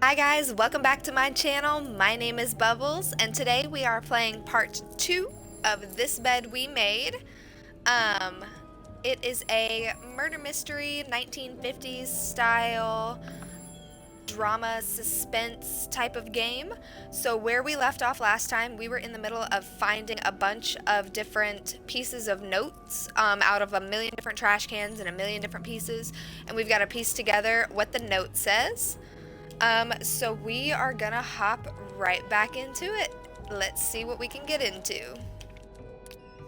Hi guys, welcome back to my channel. My name is Bubbles and today we are playing part 2 of This Bed We Made. Um, it is a murder mystery, 1950s style drama suspense type of game. So where we left off last time, we were in the middle of finding a bunch of different pieces of notes out of a million different trash cans and a million different pieces, and we've got to piece together what the note says. So we are gonna hop right back into it. Let's see what we can get into.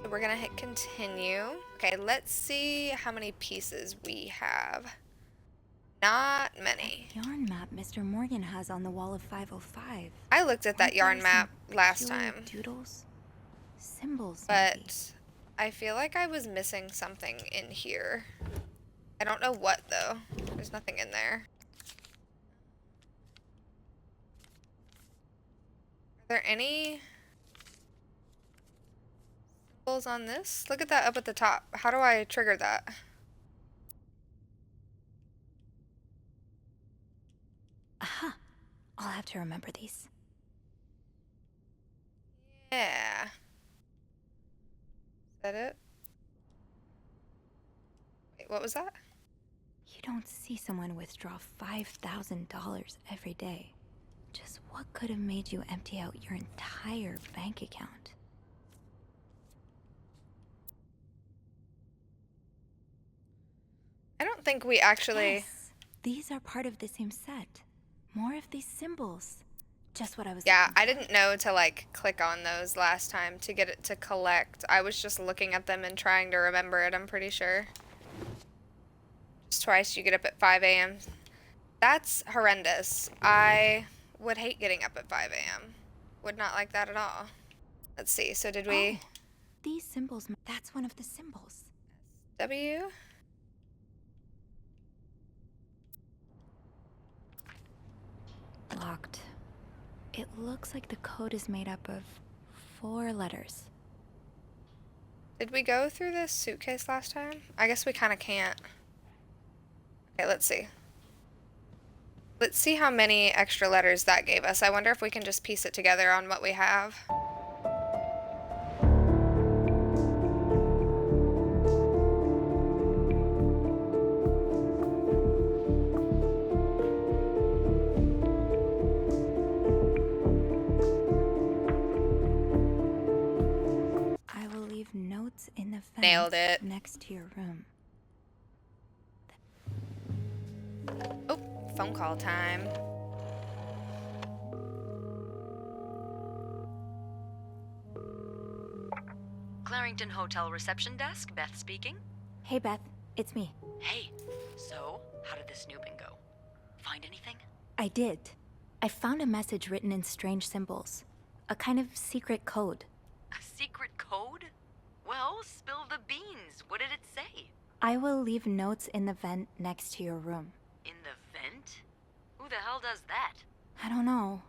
So we're gonna hit continue. Okay, let's see how many pieces we have. Not many. That yarn map Mr. Morgan has on the wall of 505. I looked at that Aren't yarn there map some last peculiar time, doodles? Symbols, maybe. but I feel like I was missing something in here. I don't know what though. There's nothing in there. Are there any symbols on this? Look at that up at the top. How do I trigger that? Aha! I'll have to remember these. Yeah. Is that it? Wait, what was that? You don't see someone withdraw $5,000 every day. Just what could have made you empty out your entire bank account? I don't think we actually... Yes, these are part of the same set. More of these symbols. Just what I was Yeah, looking for. I didn't know to like click on those last time to get it to collect. I was just looking at them and trying to remember it, I'm pretty sure. Just twice you get up at 5 a.m. That's horrendous. I would hate getting up at 5 a.m. Would not like that at all. Let's see, so did we... Oh, these symbols, that's one of the symbols. W? Locked. It looks like the code is made up of 4 letters. Did we go through this suitcase last time? I guess we kind of can't. Okay, let's see. Let's see how many extra letters that gave us. I wonder if we can just piece it together on what we have. I will leave notes in the fence Nailed it. next to your room. Oh, phone call time. Clarington Hotel reception desk, Beth speaking. Hey Beth, it's me. Hey, so how did the snooping go? Find anything? I did. I found a message written in strange symbols. A kind of secret code. A secret code? Well, spill the beans. What did it say? I will leave notes in the vent next to your room. In the vent? Who the hell does that? I don't know,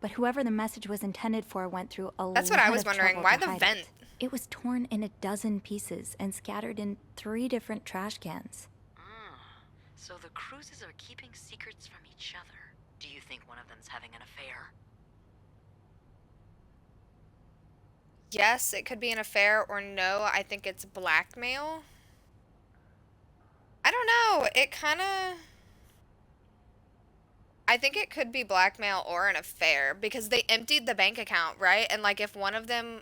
but whoever the message was intended for went through a lot That's what I was of wondering. trouble Why to the hide vent? it. It was torn in a dozen pieces and scattered in 3 different trash cans. So the cruises are keeping secrets from each other. Do you think one of them's having an affair? Yes, it could be an affair, or no, I think it's blackmail. I don't know. It kind of... I think it could be blackmail or an affair because they emptied the bank account, right? And like if one of them...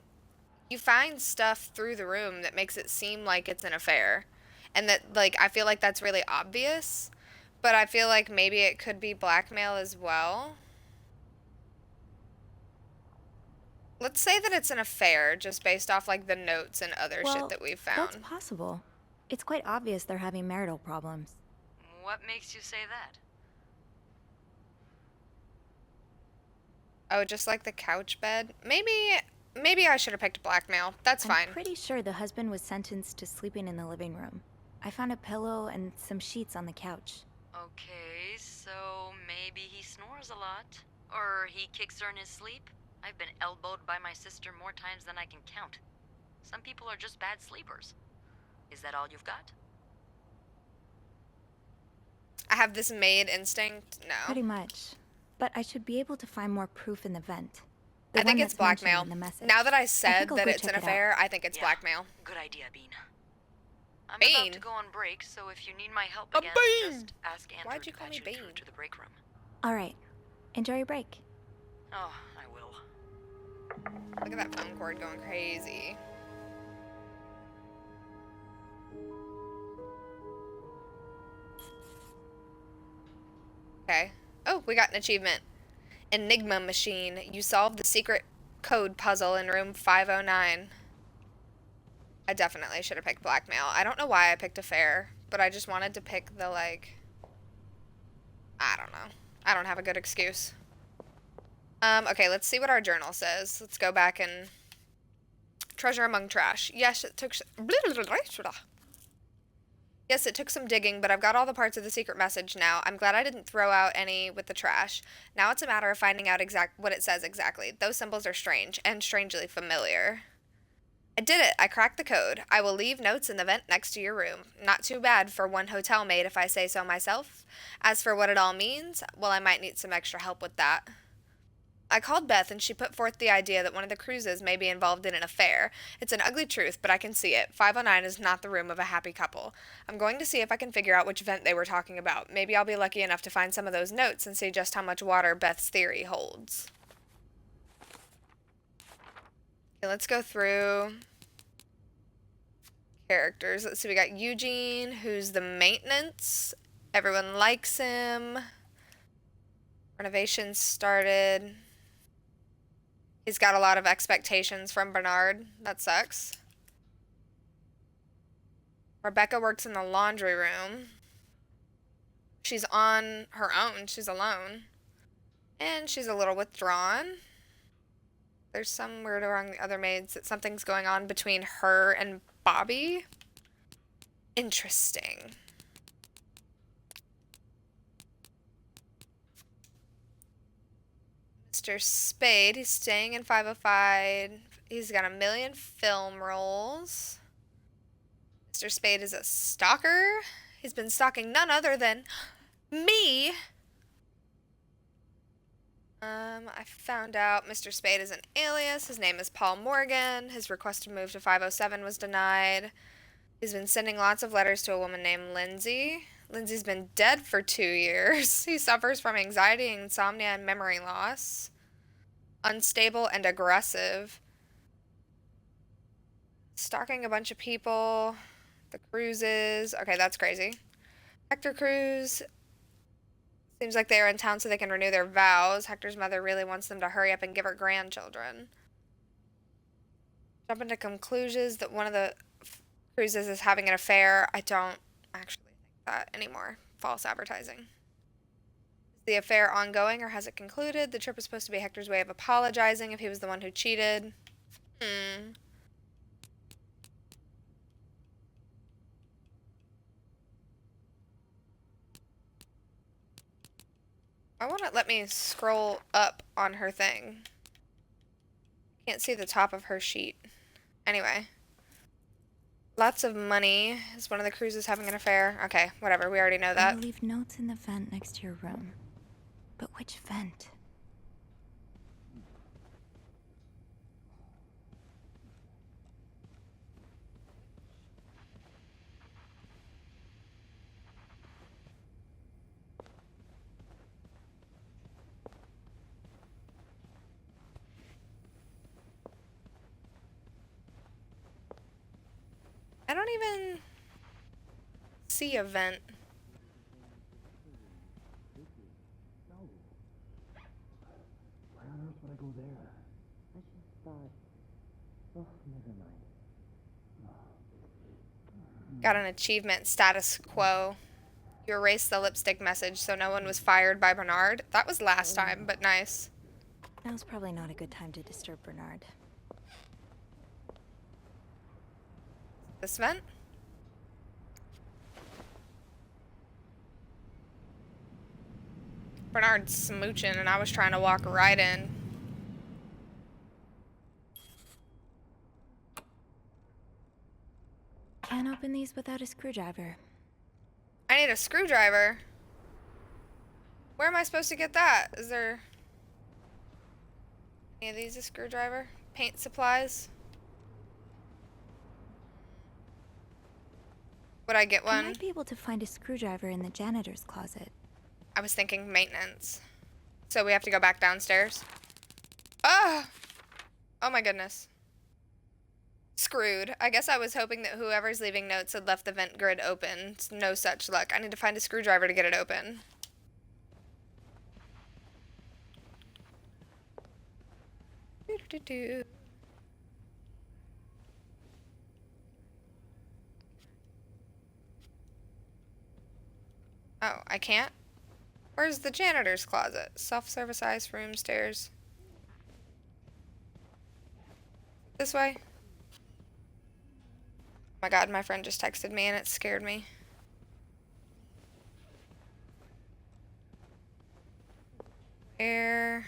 You find stuff through the room that makes it seem like it's an affair. And that, like, I feel like that's really obvious. But I feel like maybe it could be blackmail as well. Let's say that it's an affair, just based off, like, the notes and other shit that we've That's found. possible. It's quite obvious they're having marital problems. What makes you say that? Oh, just like the couch bed? Maybe I should have picked blackmail. That's fine. I'm pretty sure the husband was sentenced to sleeping in the living room. I found a pillow and some sheets on the couch. Okay, so maybe he snores a lot. Or he kicks her in his sleep. I've been elbowed by my sister more times than I can count. Some people are just bad sleepers. Is that all you've got? I have this maid instinct. No. Pretty much. but I should be able to find more proof in the vent. I The think one it's that's mentioned blackmail. in the message. Now that I said I'll that go it's an check it out. affair, I think it's Yeah, blackmail. Good idea, Bean. I'm Bean? about to go on break, so if you need my help A again, bean! just ask Andrew Why'd you to call patch me you through Bean? to the break room. All right. Enjoy your break. Oh, I will. Look at that phone cord going crazy. Okay. Oh, we got an achievement. Enigma machine. You solved the secret code puzzle in room 509. I definitely should have picked blackmail. I don't know why I picked affair, but I just wanted to pick the, like... I don't know. I don't have a good excuse. Okay, let's see what our journal says. Let's go back and... Treasure among trash. Yes, it took... Yes, it took some digging, but I've got all the parts of the secret message now. I'm glad I didn't throw out any with the trash. Now it's a matter of finding out what it says exactly. Those symbols are strange, and strangely familiar. I did it. I cracked the code. I will leave notes in the vent next to your room. Not too bad for one hotel maid, if I say so myself. As for what it all means, well, I might need some extra help with that. I called Beth, and she put forth the idea that one of the cruises may be involved in an affair. It's an ugly truth, but I can see it. 509 is not the room of a happy couple. I'm going to see if I can figure out which vent they were talking about. Maybe I'll be lucky enough to find some of those notes and see just how much water Beth's theory holds. Okay, let's go through characters. Let's see, we got Eugene, who's the maintenance. Everyone likes him. Renovations started. He's got a lot of expectations from Bernard. That sucks. Rebecca works in the laundry room. She's on her own. She's alone. And she's a little withdrawn. There's some word around the other maids that something's going on between her and Bobby. Interesting. Mr. Spade, he's staying in 505. He's got 1 million film roles. Mr. Spade is a stalker. He's been stalking none other than me. I found out Mr. Spade is an alias. His name is Paul Morgan. His request to move to 507 was denied. He's been sending lots of letters to a woman named Lindsay. Lindsay's been dead for 2 years. He suffers from anxiety, insomnia, and memory loss. Unstable and aggressive. Stalking a bunch of people. The cruises. Okay, that's crazy. Hector Cruz. Seems like they are in town so they can renew their vows. Hector's mother really wants them to hurry up and give her grandchildren. Jump into conclusions that one of the cruises is having an affair. I don't actually think that anymore. False advertising. Is the affair ongoing or has it concluded? The trip is supposed to be Hector's way of apologizing if he was the one who cheated. I want to let me scroll up on her thing. Can't see the top of her sheet. Anyway. Lots of money. Is one of the cruises having an affair? Okay, whatever. We already know that. I'll leave notes in the vent next to your room. But which vent? I don't even see a vent. Why on earth would I go there? I just thought... Oh, never mind. Got an achievement, status quo. You erased the lipstick message so no one was fired by Bernard. That was last time, but nice. Now's probably not a good time to disturb Bernard. This vent? Bernard's smooching and I was trying to walk right in. Can't open these without a screwdriver. I need a screwdriver. Where am I supposed to get that? Is there any of these a screwdriver? Paint supplies? Would I get I one? might be able to find a screwdriver in the janitor's closet. I was thinking maintenance. So we have to go back downstairs. Ah! Oh my goodness. Screwed. I guess I was hoping that whoever's leaving notes had left the vent grid open. No such luck. I need to find a screwdriver to get it open. Doo-doo-doo-doo. Oh, I can't? Where's the janitor's closet? Self-service ice room, stairs. This way? Oh my god, my friend just texted me and it scared me. Where?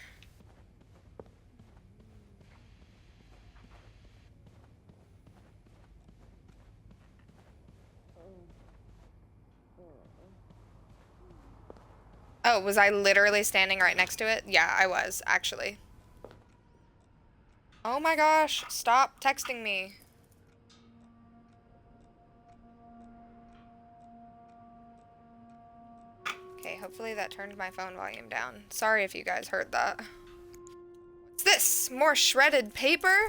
Oh, was I literally standing right next to it? Yeah, I was, actually. Oh my gosh, stop texting me. Okay, hopefully that turned my phone volume down. Sorry if you guys heard that. What's this? More shredded paper?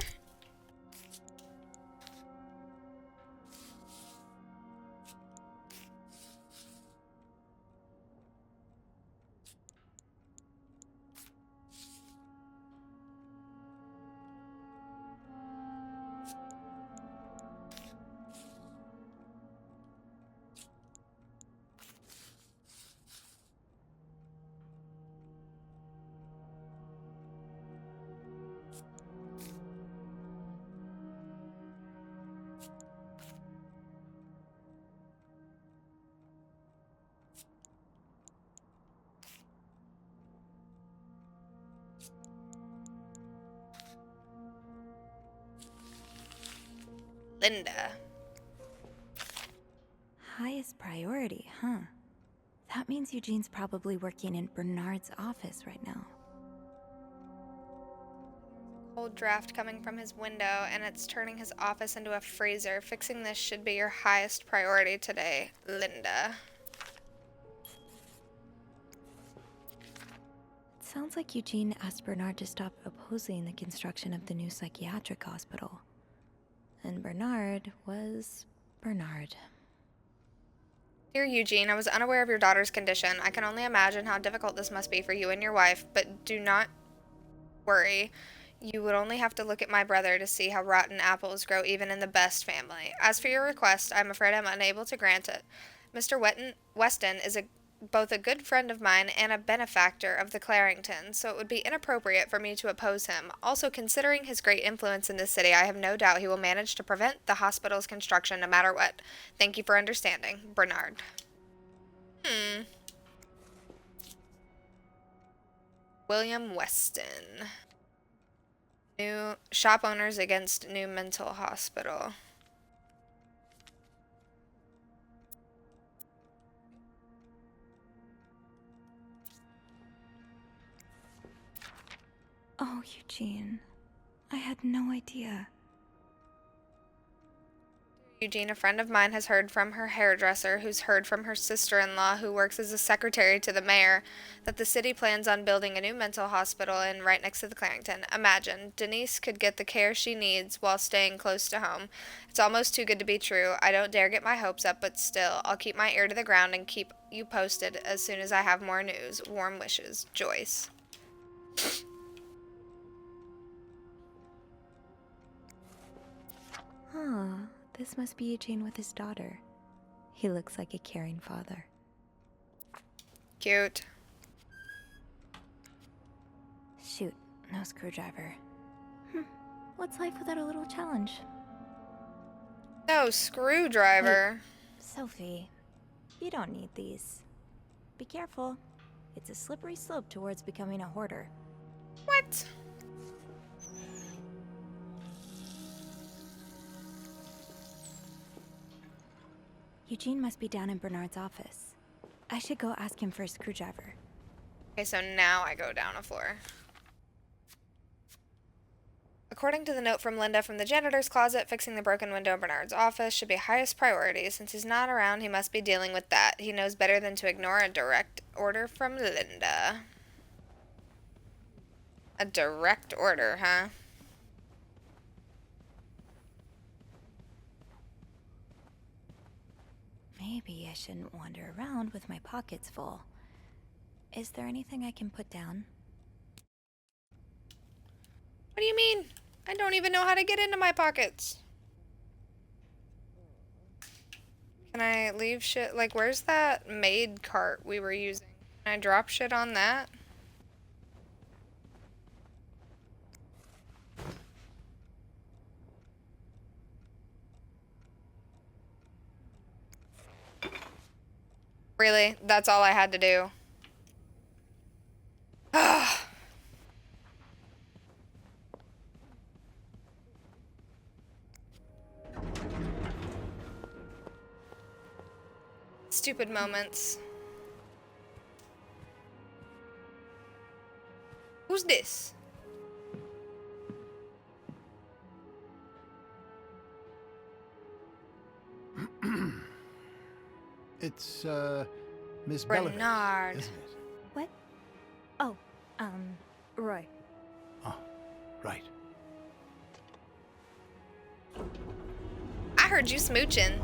Linda. Highest priority, huh? That means Eugene's probably working in Bernard's office right now. Cold draft coming from his window, and it's turning his office into a freezer. Fixing this should be your highest priority today, Linda. It sounds like Eugene asked Bernard to stop opposing the construction of the new psychiatric hospital. And Bernard was Bernard. Dear Eugene, I was unaware of your daughter's condition. I can only imagine how difficult this must be for you and your wife, but do not worry. You would only have to look at my brother to see how rotten apples grow even in the best family. As for your request, I'm afraid I'm unable to grant it. Mr. Weston is both a good friend of mine and a benefactor of the Claringtons, so it would be inappropriate for me to oppose him. Also, considering his great influence in this city, I have no doubt he will manage to prevent the hospital's construction no matter what. Thank you for understanding. Bernard. William Weston. New shop owners against new mental hospital. Oh, Eugene. I had no idea. Eugene, a friend of mine has heard from her hairdresser, who's heard from her sister-in-law, who works as a secretary to the mayor, that the city plans on building a new mental hospital right next to the Clarington. Imagine, Denise could get the care she needs while staying close to home. It's almost too good to be true. I don't dare get my hopes up, but still, I'll keep my ear to the ground and keep you posted as soon as I have more news. Warm wishes, Joyce. Huh. This must be Eugene with his daughter. He looks like a caring father. Cute. Shoot, no screwdriver. What's life without a little challenge? No screwdriver. Sophie, you don't need these. Be careful. It's a slippery slope towards becoming a hoarder. What? Eugene must be down in Bernard's office. I should go ask him for a screwdriver. Okay, so now I go down a floor. According to the note from Linda from the janitor's closet, fixing the broken window in Bernard's office should be highest priority. Since he's not around, he must be dealing with that. He knows better than to ignore a direct order from Linda. A direct order, huh? Maybe I shouldn't wander around with my pockets full. Is there anything I can put down? What do you mean? I don't even know how to get into my pockets. Can I leave shit? Like, where's that maid cart we were using? Can I drop shit on that? Really? That's all I had to do. Stupid moments. Who's this? It's, Miss Bellamy, Bernard. isn't it? What? Oh, Roy. Oh, right. I heard you smooching.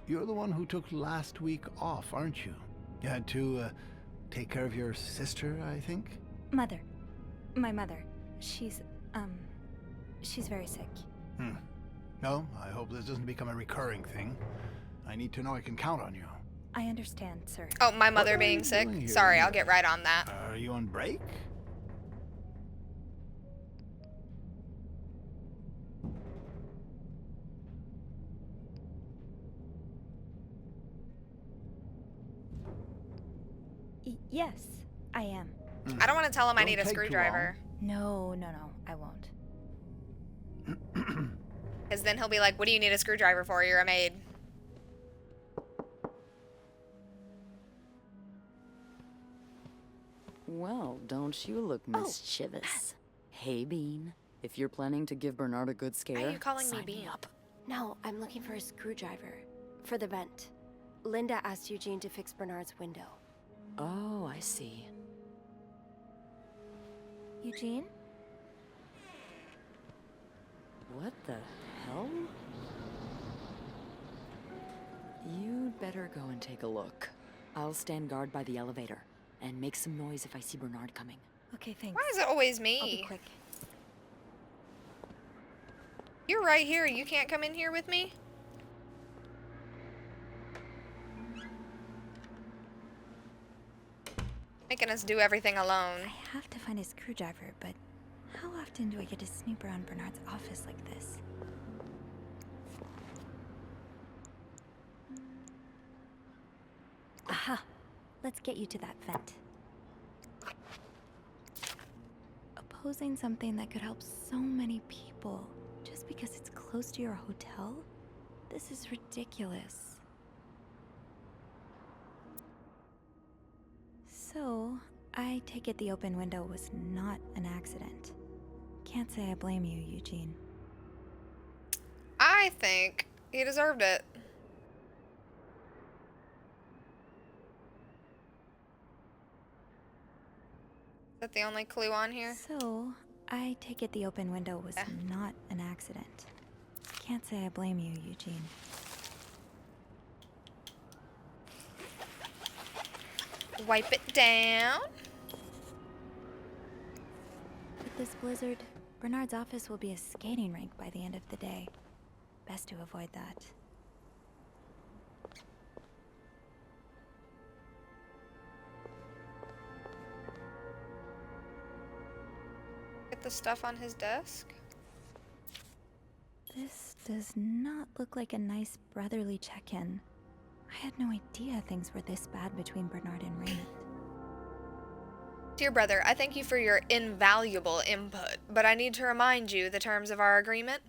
You're the one who took last week off, aren't you? You had to, take care of your sister, I think? Mother. My mother. She's very sick. No, I hope this doesn't become a recurring thing. I need to know I can count on you. I understand, sir. Oh, my mother What are being you sick? doing here Sorry, I'll anyway? get right on that. Are you on break? Yes, I am. I don't want to tell him I Don't need a take too screwdriver. No, I won't. Because then he'll be like, what do you need a screwdriver for? You're a maid. Well, don't you look mischievous. Hey, Bean. If you're planning to give Bernard a good scare, Why are you calling me sign Bean? up. No, I'm looking for a screwdriver. For the vent. Linda asked Eugene to fix Bernard's window. Oh, I see. Eugene? What the hell? You'd better go and take a look. I'll stand guard by the elevator and make some noise if I see Bernard coming. Okay, thanks. Why is it always I'll be me? quick. You're right here. You can't come in here with me? Making us do everything alone. I have to find a screwdriver, but how often do I get to snoop around Bernard's office like this? Aha! Let's get you to that vent. Opposing something that could help so many people just because it's close to your hotel? This is ridiculous. So, I take it the open window was not an accident. Can't say I blame you, Eugene. I think he deserved it. Is that the only clue on here? So, I take it the open window was not an accident. Can't say I blame you, Eugene. Wipe it down. With this blizzard, Bernard's office will be a skating rink by the end of the day. Best to avoid that. Get the stuff on his desk. This does not look like a nice brotherly check-in. I had no idea things were this bad between Bernard and Raymond. Dear brother, I thank you for your invaluable input, but I need to remind you the terms of our agreement.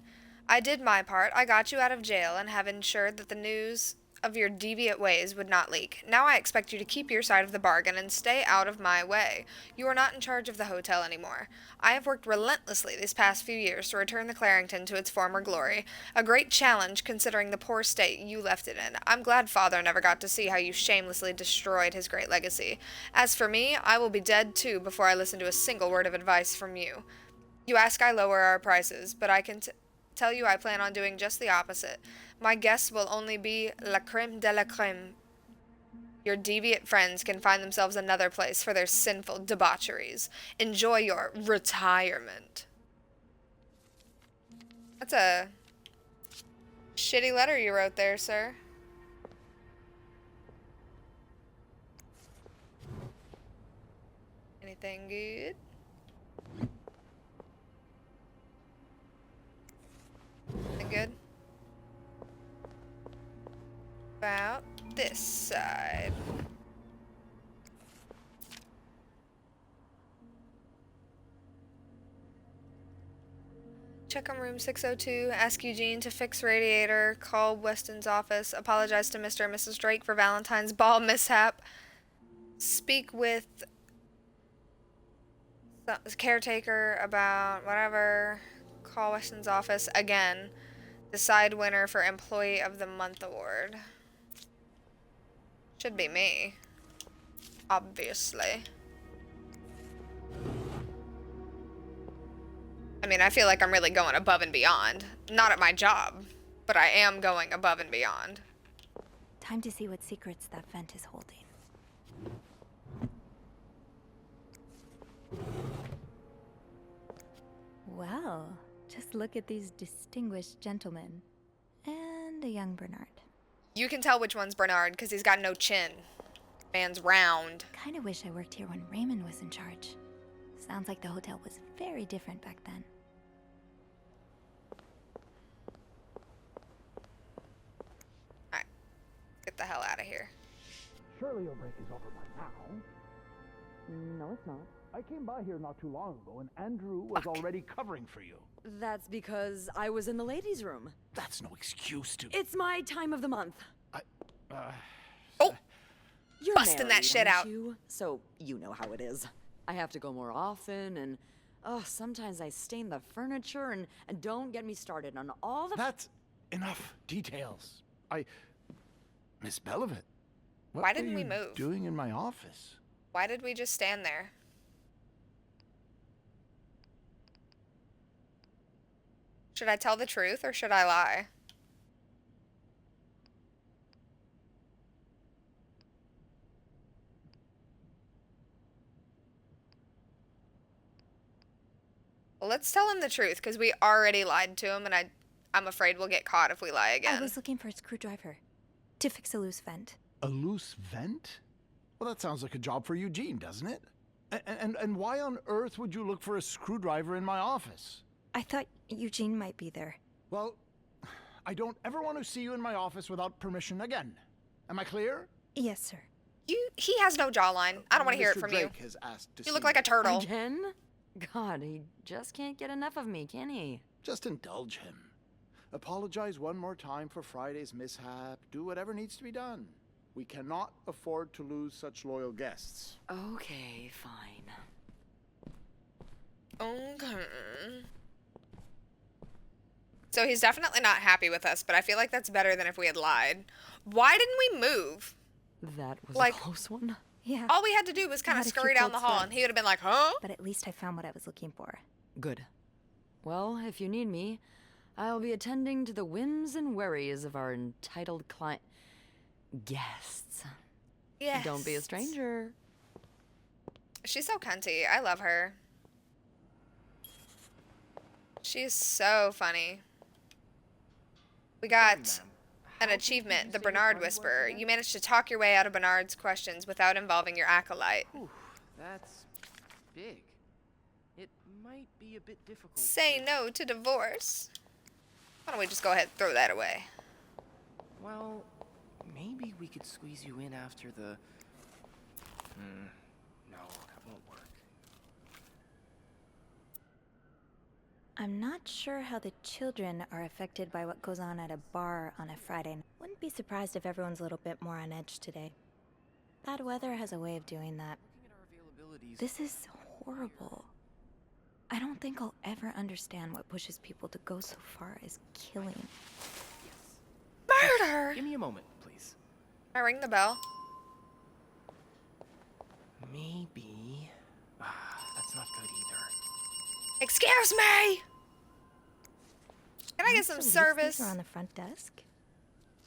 I did my part. I got you out of jail and have ensured that the news of your deviant ways would not leak. Now I expect you to keep your side of the bargain and stay out of my way. You are not in charge of the hotel anymore. I have worked relentlessly these past few years to return the Clarington to its former glory. A great challenge considering the poor state you left it in. I'm glad Father never got to see how you shamelessly destroyed his great legacy. As for me, I will be dead too before I listen to a single word of advice from you. You ask I lower our prices, but I can tell you I plan on doing just the opposite. My guests will only be la creme de la creme. Your deviant friends can find themselves another place for their sinful debaucheries. Enjoy your retirement. That's a shitty letter you wrote there, sir. Anything good? Anything good? About this side. Check on room 602, ask Eugene to fix radiator, call Weston's office, apologize to Mr. and Mrs. Drake for Valentine's ball mishap, speak with the caretaker about whatever, call Weston's office again, decide winner for Employee of the Month award. Should be me. Obviously. I mean, I feel like I'm really going above and beyond. Not at my job, but I am going above and beyond. Time to see what secrets that vent is holding. Well, just look at these distinguished gentlemen. And a young Bernard. You can tell which one's Bernard because he's got no chin. Man's round. Kinda wish I worked here when Raymond was in charge. Sounds like the hotel was very different back then. Alright. Get the hell out of here. Surely your break is over by now. No, it's not. I came by here not too long ago, and Andrew was already covering for you. That's because I was in the ladies' room. That's no excuse to... It's my time of the month. Oh! You're Busting that married, shit aren't out. You? So you know how it is. I have to go more often, and sometimes I stain the furniture, and don't get me started on all the... That's enough details. Miss Belivet, what Why didn't were we you move? doing in my office? Why did we just stand there? Should I tell the truth or should I lie? Well, let's tell him the truth because we already lied to him and I'm afraid we'll get caught if we lie again. I was looking for a screwdriver to fix a loose vent. A loose vent? Well, that sounds like a job for Eugene, doesn't it? And why on earth would you look for a screwdriver in my office? I thought Eugene might be there. Well, I don't ever want to see you in my office without permission again. Am I clear? Yes, sir. He has no jawline. I don't want to hear it Mr. from Drake you. has asked to You look see like a turtle. Again? God, he just can't get enough of me, can he? Just indulge him. Apologize one more time for Friday's mishap. Do whatever needs to be done. We cannot afford to lose such loyal guests. Okay, fine. Okay. So he's definitely not happy with us, but I feel like that's better than if we had lied. Why didn't we move? That was Like- a close one. Yeah. All we had to do was kind I of had a few scurry down the cold hall sweats. and he would have been like, huh? But at least I found what I was looking for. Good. Well, if you need me, I'll be attending to the whims and worries of our entitled client guests. Yes. Don't be a stranger. She's so cunty. I love her. She's so funny. We got an achievement, the Bernard Whisperer. You managed to talk your way out of Bernard's questions without involving your acolyte. Ooh, that's big. It might be a bit difficult. Say no to divorce. Why don't we just go ahead and throw that away? Well, maybe we could squeeze you in after the... No, that won't work. I'm not sure how the children are affected by what goes on at a bar on a Friday. Wouldn't be surprised if everyone's a little bit more on edge today. Bad weather has a way of doing that. This is horrible. I don't think I'll ever understand what pushes people to go so far as killing. Murder! Give me a moment, please. I ring the bell. Maybe. That's not good either. Excuse me! Can I get some So these service? are on the front desk?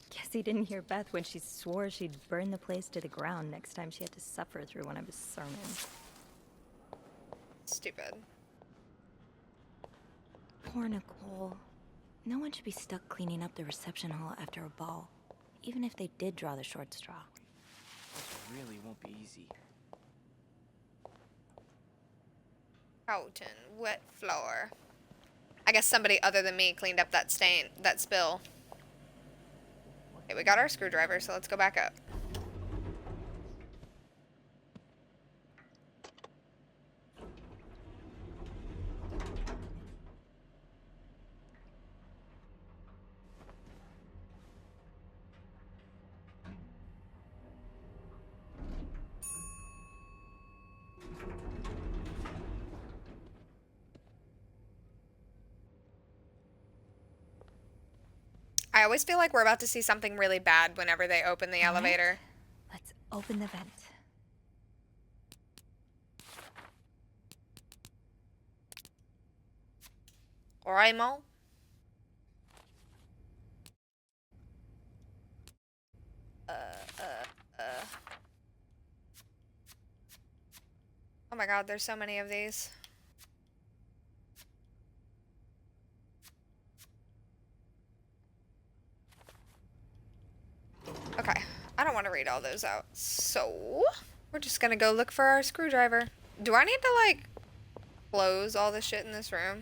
Guess he didn't hear Beth when she swore she'd burn the place to the ground next time she had to suffer through one of his sermons. Stupid. Poor Nicole. No one should be stuck cleaning up the reception hall after a ball, even if they did draw the short straw. This really won't be easy. Houghton, wet floor. I guess somebody other than me cleaned up that stain, that spill. Okay, we got our screwdriver, so let's go back up. I always feel like we're about to see something really bad whenever they open the Alright. elevator. Let's open the vent. Raymond? Oh my god, there's so many of these. Okay, I don't want to read all those out. So, we're just gonna go look for our screwdriver. Do I need to, like, close all the shit in this room?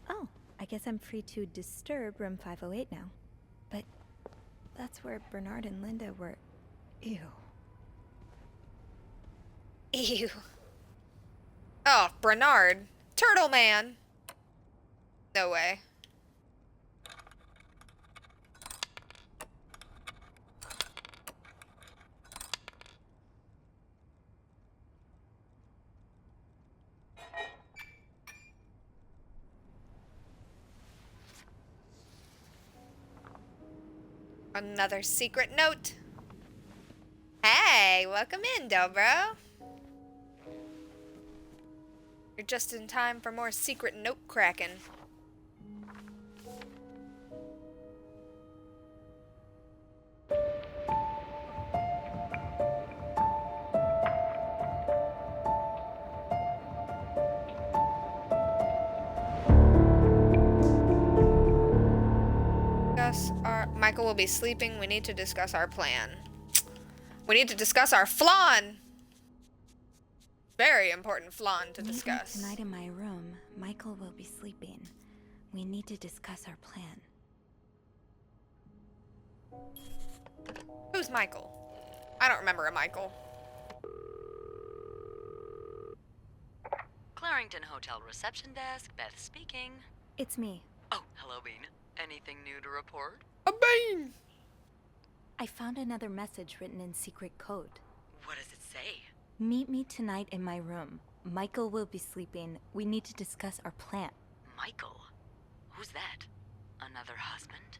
Oh, I guess I'm free to disturb room 508 now. But that's where Bernard and Linda were. Ew. Ew. Oh, Bernard. Turtle Man. No way. Another secret note. Hey, welcome in, Dobro. You're just in time for more secret note cracking. Michael will be sleeping. We need to discuss our plan. We need to discuss our flan. Very important flan to Meet me discuss. tonight in my room. Michael will be sleeping. We need to discuss our plan. Who's Michael? I don't remember a Michael. Clarington Hotel reception desk, Beth speaking. It's me. Oh, hello, Bean. Anything new to report? A bean! I found another message written in secret code. What does it say? Meet me tonight in my room. Michael will be sleeping. We need to discuss our plan. Michael? Who's that? Another husband?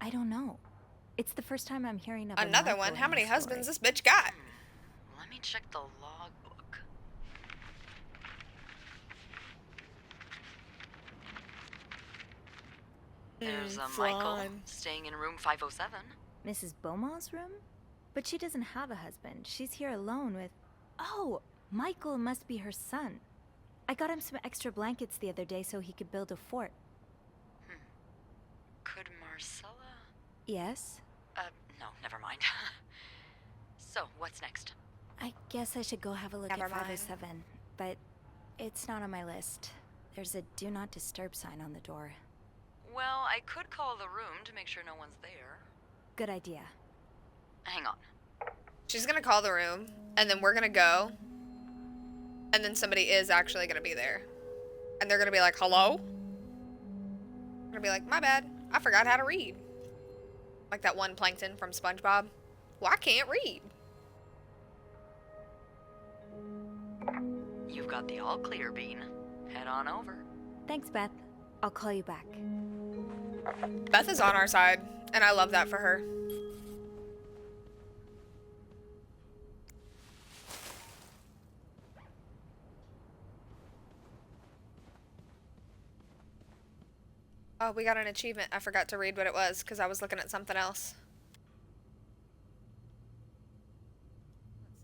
I don't know. It's the first time I'm hearing of Another Michael one? in How many this husbands story. this bitch got? Let me check the logbook. There's a Michael flan. staying in room 507. Mrs. Beaumont's room? But she doesn't have a husband. She's here alone with... Oh, Michael must be her son. I got him some extra blankets the other day so he could build a fort. Could Marcella? Yes? No, never mind. So, what's next? I guess I should go have a look Never at mind. 507. but it's not on my list. There's a do not disturb sign on the door. Well, I could call the room to make sure no one's there. Good idea. Hang on. She's gonna call the room, and then we're gonna go. And then somebody is actually gonna be there. And they're gonna be like, hello? I'm gonna be like, my bad. I forgot how to read. Like that one Plankton from SpongeBob. Well, I can't read. You've got the all clear, Bean. Head on over. Thanks, Beth. I'll call you back. Beth is on our side, and I love that for her. Oh, we got an achievement. I forgot to read what it was because I was looking at something else.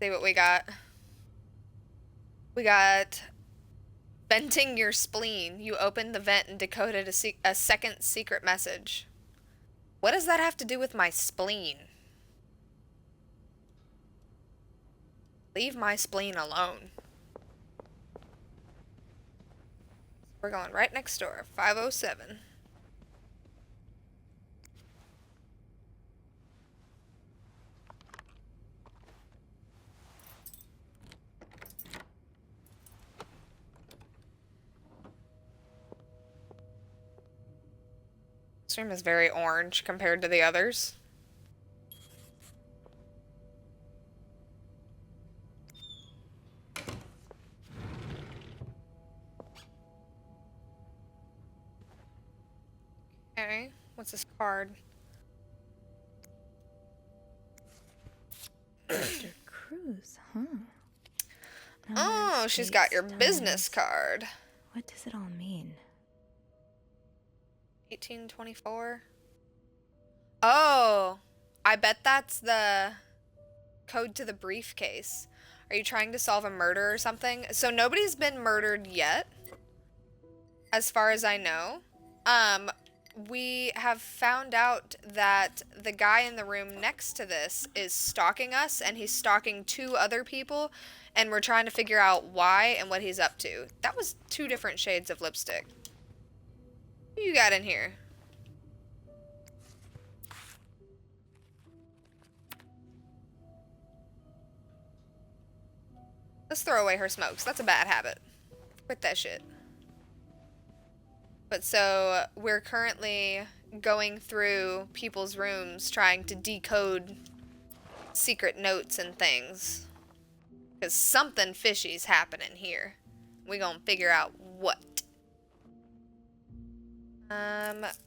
Let's see what we got. We got venting your spleen. You opened the vent and decoded a second secret message. What does that have to do with my spleen? Leave my spleen alone. We're going right next door. 507. This room is very orange compared to the others. Okay, what's this card? Mr. Cruz, huh? Oh, she's got your business card. What does it all mean? 1824. Oh, I bet that's the code to the briefcase. Are you trying to solve a murder or something? So nobody's been murdered yet, as far as I know. We have found out that the guy in the room next to this is stalking us, and he's stalking 2 other people, and we're trying to figure out why and what he's up to. That was 2 different shades of lipstick. Who you got in here? Let's throw away her smokes. That's a bad habit. Quit that shit. But so we're currently going through people's rooms trying to decode secret notes and things. Because something fishy's happening here. We gonna figure out what.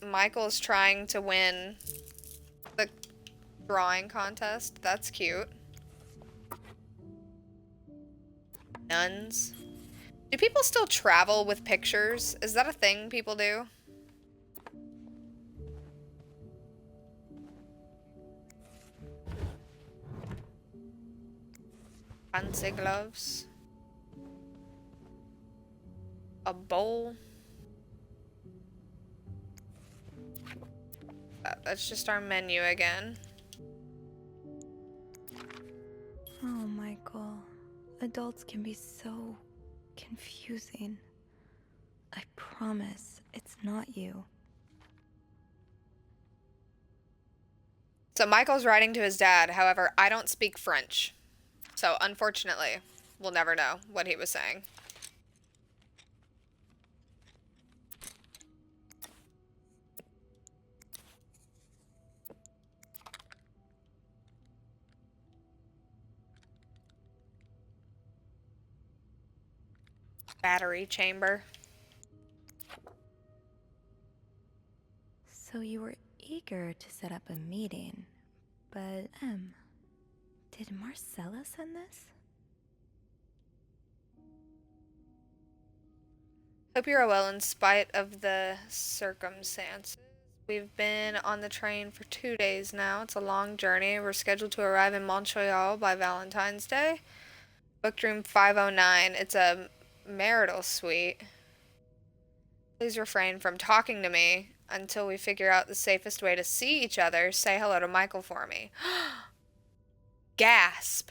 Michael's trying to win the drawing contest. That's cute. Nuns. Do people still travel with pictures? Is that a thing people do? Fancy gloves. A bowl. That's just our menu again. Oh, Michael. Adults can be so confusing. I promise it's not you. So Michael's writing to his dad. However, I don't speak French. So unfortunately, we'll never know what he was saying. Battery chamber. So you were eager to set up a meeting, but did Marcella send this? Hope you're well in spite of the circumstances. We've been on the train for 2 days now. It's a long journey. We're scheduled to arrive in Montreal by Valentine's Day. Booked room 509. It's a marital suite. Please refrain from talking to me until we figure out the safest way to see each other. Say hello to Michael for me. Gasp.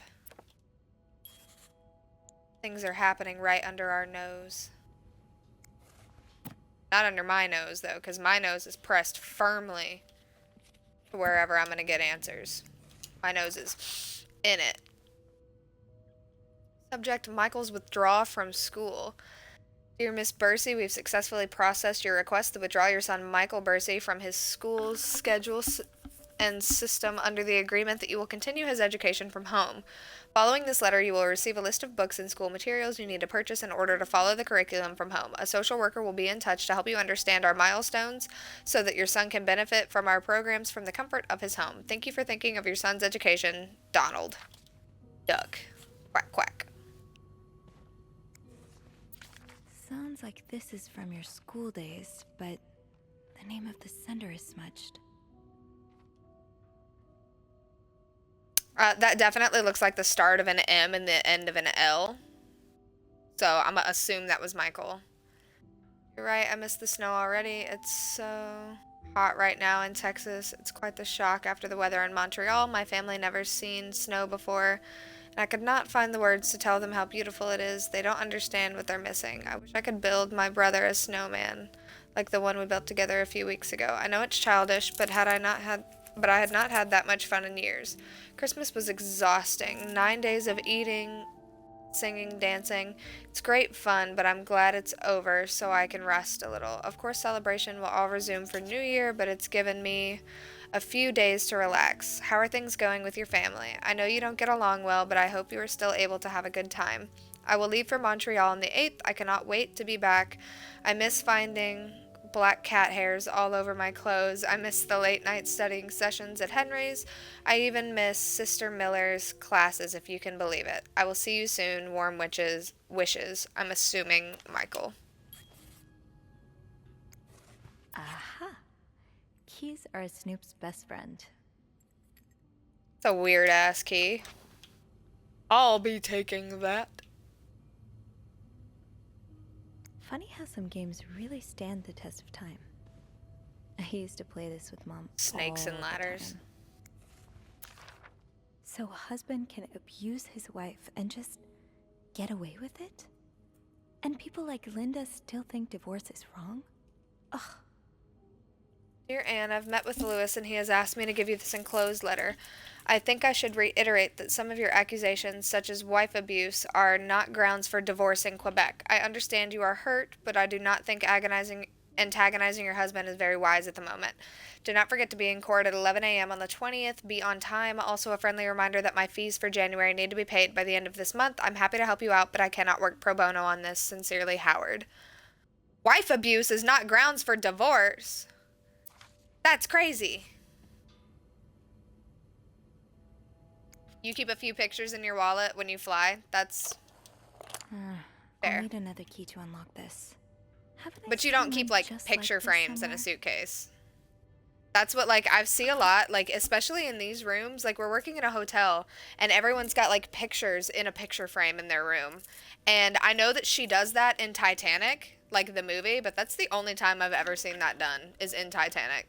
Things are happening right under our nose. Not under my nose, though, because my nose is pressed firmly to wherever I'm going to get answers. My nose is in it. Subject: Michael's withdrawal from school. Dear Miss Bursey, we've successfully processed your request to withdraw your son Michael Bursey from his school's schedule and system under the agreement that you will continue his education from home. Following this letter, you will receive a list of books and school materials you need to purchase in order to follow the curriculum from home. A social worker will be in touch to help you understand our milestones so that your son can benefit from our programs from the comfort of his home. Thank you for thinking of your son's education, Donald. Duck. Quack, quack. Sounds like this is from your school days, but the name of the sender is smudged. That definitely looks like the start of an M and the end of an L. So I'm gonna assume that was Michael. You're right, I missed the snow already. It's so hot right now in Texas. It's quite the shock after the weather in Montreal. My family never seen snow before, and I could not find the words to tell them how beautiful it is. They don't understand what they're missing. I wish I could build my brother a snowman, like the one we built together a few weeks ago. I know it's childish, but I had not had that much fun in years. Christmas was exhausting. 9 days of eating, singing, dancing. It's great fun, but I'm glad it's over so I can rest a little. Of course, celebration will all resume for New Year, but it's given me a few days to relax. How are things going with your family? I know you don't get along well, but I hope you are still able to have a good time. I will leave for Montreal on the 8th. I cannot wait to be back. I miss finding black cat hairs all over my clothes. I miss the late night studying sessions at Henry's. I even miss Sister Miller's classes, if you can believe it. I will see you soon. Warm wishes. I'm assuming Michael. Aha! Keys are Snoop's best friend. It's a weird ass key. I'll be taking that. Funny how some games really stand the test of time. I used to play this with Mom. Snakes and all the ladders. time. So a husband can abuse his wife and just get away with it? And people like Linda still think divorce is wrong? Ugh. Dear Anne, I've met with Lewis and he has asked me to give you this enclosed letter. I think I should reiterate that some of your accusations, such as wife abuse, are not grounds for divorce in Quebec. I understand you are hurt, but I do not think antagonizing your husband is very wise at the moment. Do not forget to be in court at 11 a.m. on the 20th. Be on time. Also, a friendly reminder that my fees for January need to be paid by the end of this month. I'm happy to help you out, but I cannot work pro bono on this. Sincerely, Howard. Wife abuse is not grounds for divorce. That's crazy. You keep a few pictures in your wallet when you fly. That's fair. I'll need another key to unlock this. Haven't I But you seen don't keep one like just picture this frames in a somewhere? suitcase. That's what like I see a lot, like especially in these rooms. Like we're working in a hotel and everyone's got like pictures in a picture frame in their room. And I know that she does that in Titanic, like the movie, but that's the only time I've ever seen that done is in Titanic.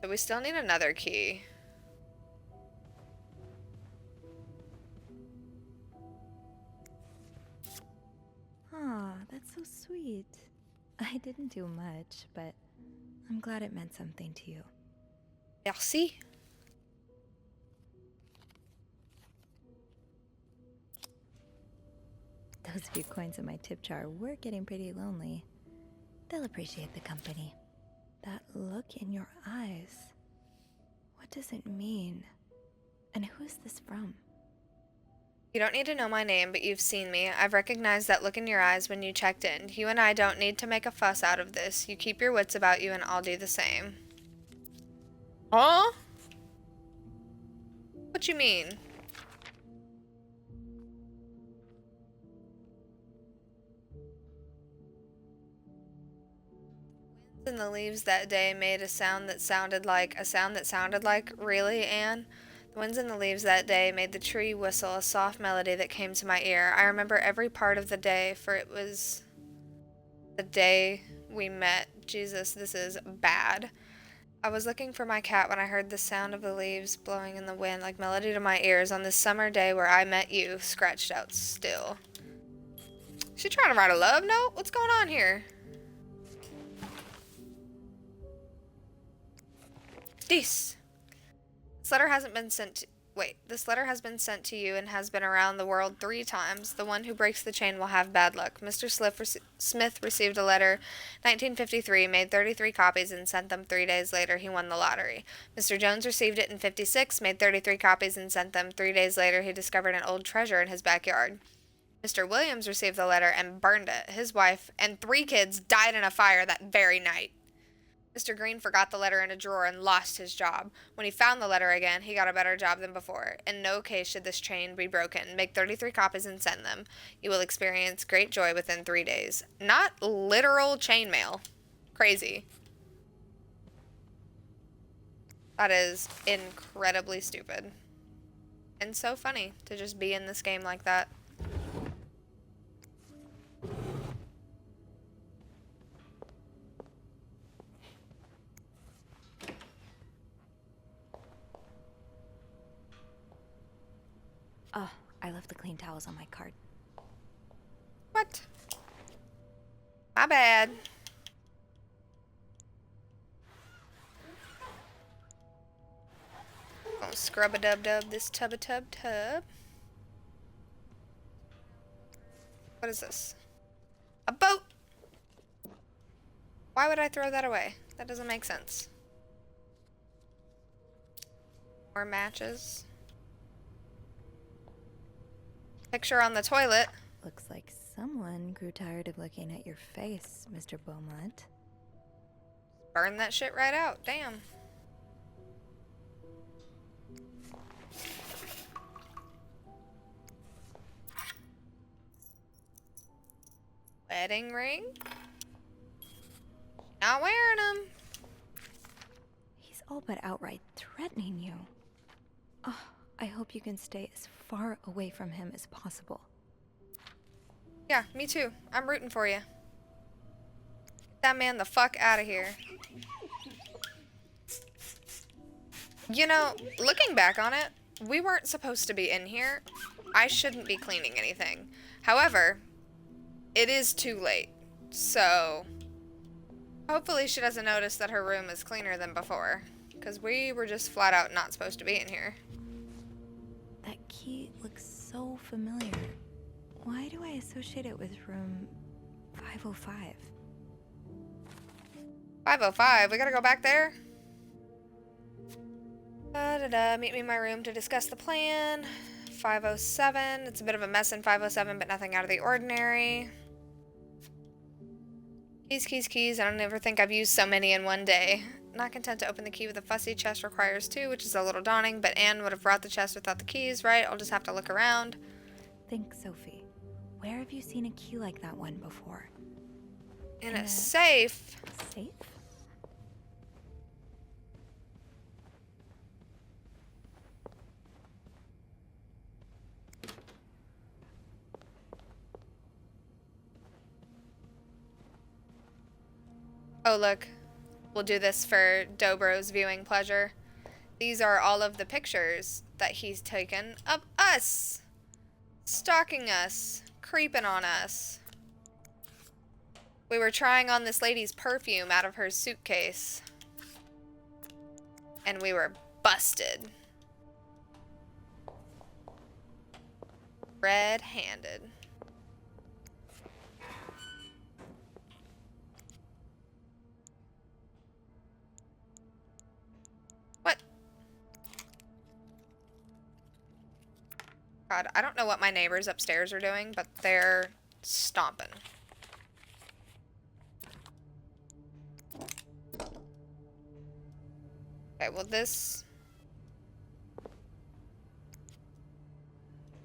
So we still need another key. Aw, that's so sweet. I didn't do much, but I'm glad it meant something to you. Merci. Those few coins in my tip jar were getting pretty lonely. They'll appreciate the company. That look in your eyes. What does it mean? And who is this from? You don't need to know my name, but you've seen me. I've recognized that look in your eyes when you checked in. You and I don't need to make a fuss out of this. You keep your wits about you and I'll do the same. Huh? What you mean? Winds in the leaves that day made a sound that sounded like really, Anne? The winds in the leaves that day made the tree whistle a soft melody that came to my ear. I remember every part of the day, for it was the day we met. Jesus, this is bad. I was looking for my cat when I heard the sound of the leaves blowing in the wind like melody to my ears on this summer day where I met you, scratched out still. She trying to write a love note? What's going on here? This letter hasn't been sent to... Wait, this letter has been sent to you and has been around the world 3 times. The one who breaks the chain will have bad luck. Mr. Smith received a letter 1953, made 33 copies, and sent them 3 days later. He won the lottery. Mr. Jones received it in 56, made 33 copies, and sent them 3 days later. He discovered an old treasure in his backyard. Mr. Williams received the letter and burned it. His wife and 3 kids died in a fire that very night. Mr. Green forgot the letter in a drawer and lost his job. When he found the letter again, he got a better job than before. In no case should this chain be broken. Make 33 copies and send them. You will experience great joy within 3 days. Not literal chainmail. Crazy. That is incredibly stupid. And so funny to just be in this game like that. Oh, I left the clean towels on my card. What? My bad. Gonna scrub a dub this tub. What is this? A boat! Why would I throw that away? That doesn't make sense. More matches. Picture on the toilet. Looks like someone grew tired of looking at your face, Mr. Beaumont. Burn that shit right out. Damn. Wedding ring? Not wearing them. He's all but outright threatening you. Oh, I hope you can stay as far away from him as possible. Yeah, me too. I'm rooting for you. Get that man the fuck out of here. You know, looking back on it, we weren't supposed to be in here. I shouldn't be cleaning anything. However, it is too late. So, hopefully she doesn't notice that her room is cleaner than before. Because we were just flat out not supposed to be in here. That key looks so familiar. Why do I associate it with room 505? 505, we gotta go back there? Meet me in my room to discuss the plan. 507, it's a bit of a mess in 507, but nothing out of the ordinary. Keys, I don't ever think I've used so many in one day. Not content to open the key with a fussy chest requires 2, which is a little daunting, but Anne would have brought the chest without the keys, right? I'll just have to look around. Think, Sophie. Where have you seen a key like that one before? In a safe. Safe? Oh, look. We'll do this for Dobro's viewing pleasure. These are all of the pictures that he's taken of us. Stalking us. Creeping on us. We were trying on this lady's perfume out of her suitcase. And we were busted. Red-handed. What? God, I don't know what my neighbors upstairs are doing, but they're stomping. Okay, well this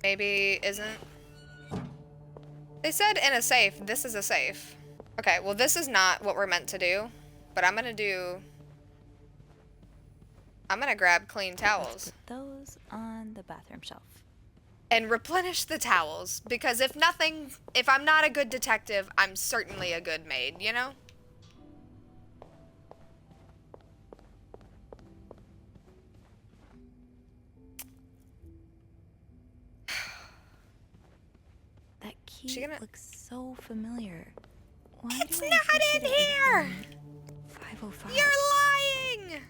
maybe isn't. They said in a safe. This is a safe. Okay, well this is not what we're meant to do, but I'm gonna grab clean towels. Put those on the bathroom shelf. And replenish the towels, because if I'm not a good detective, I'm certainly a good maid, you know? key gonna- looks so familiar. Why It's do I not associate in it with here! room 505? You're lying!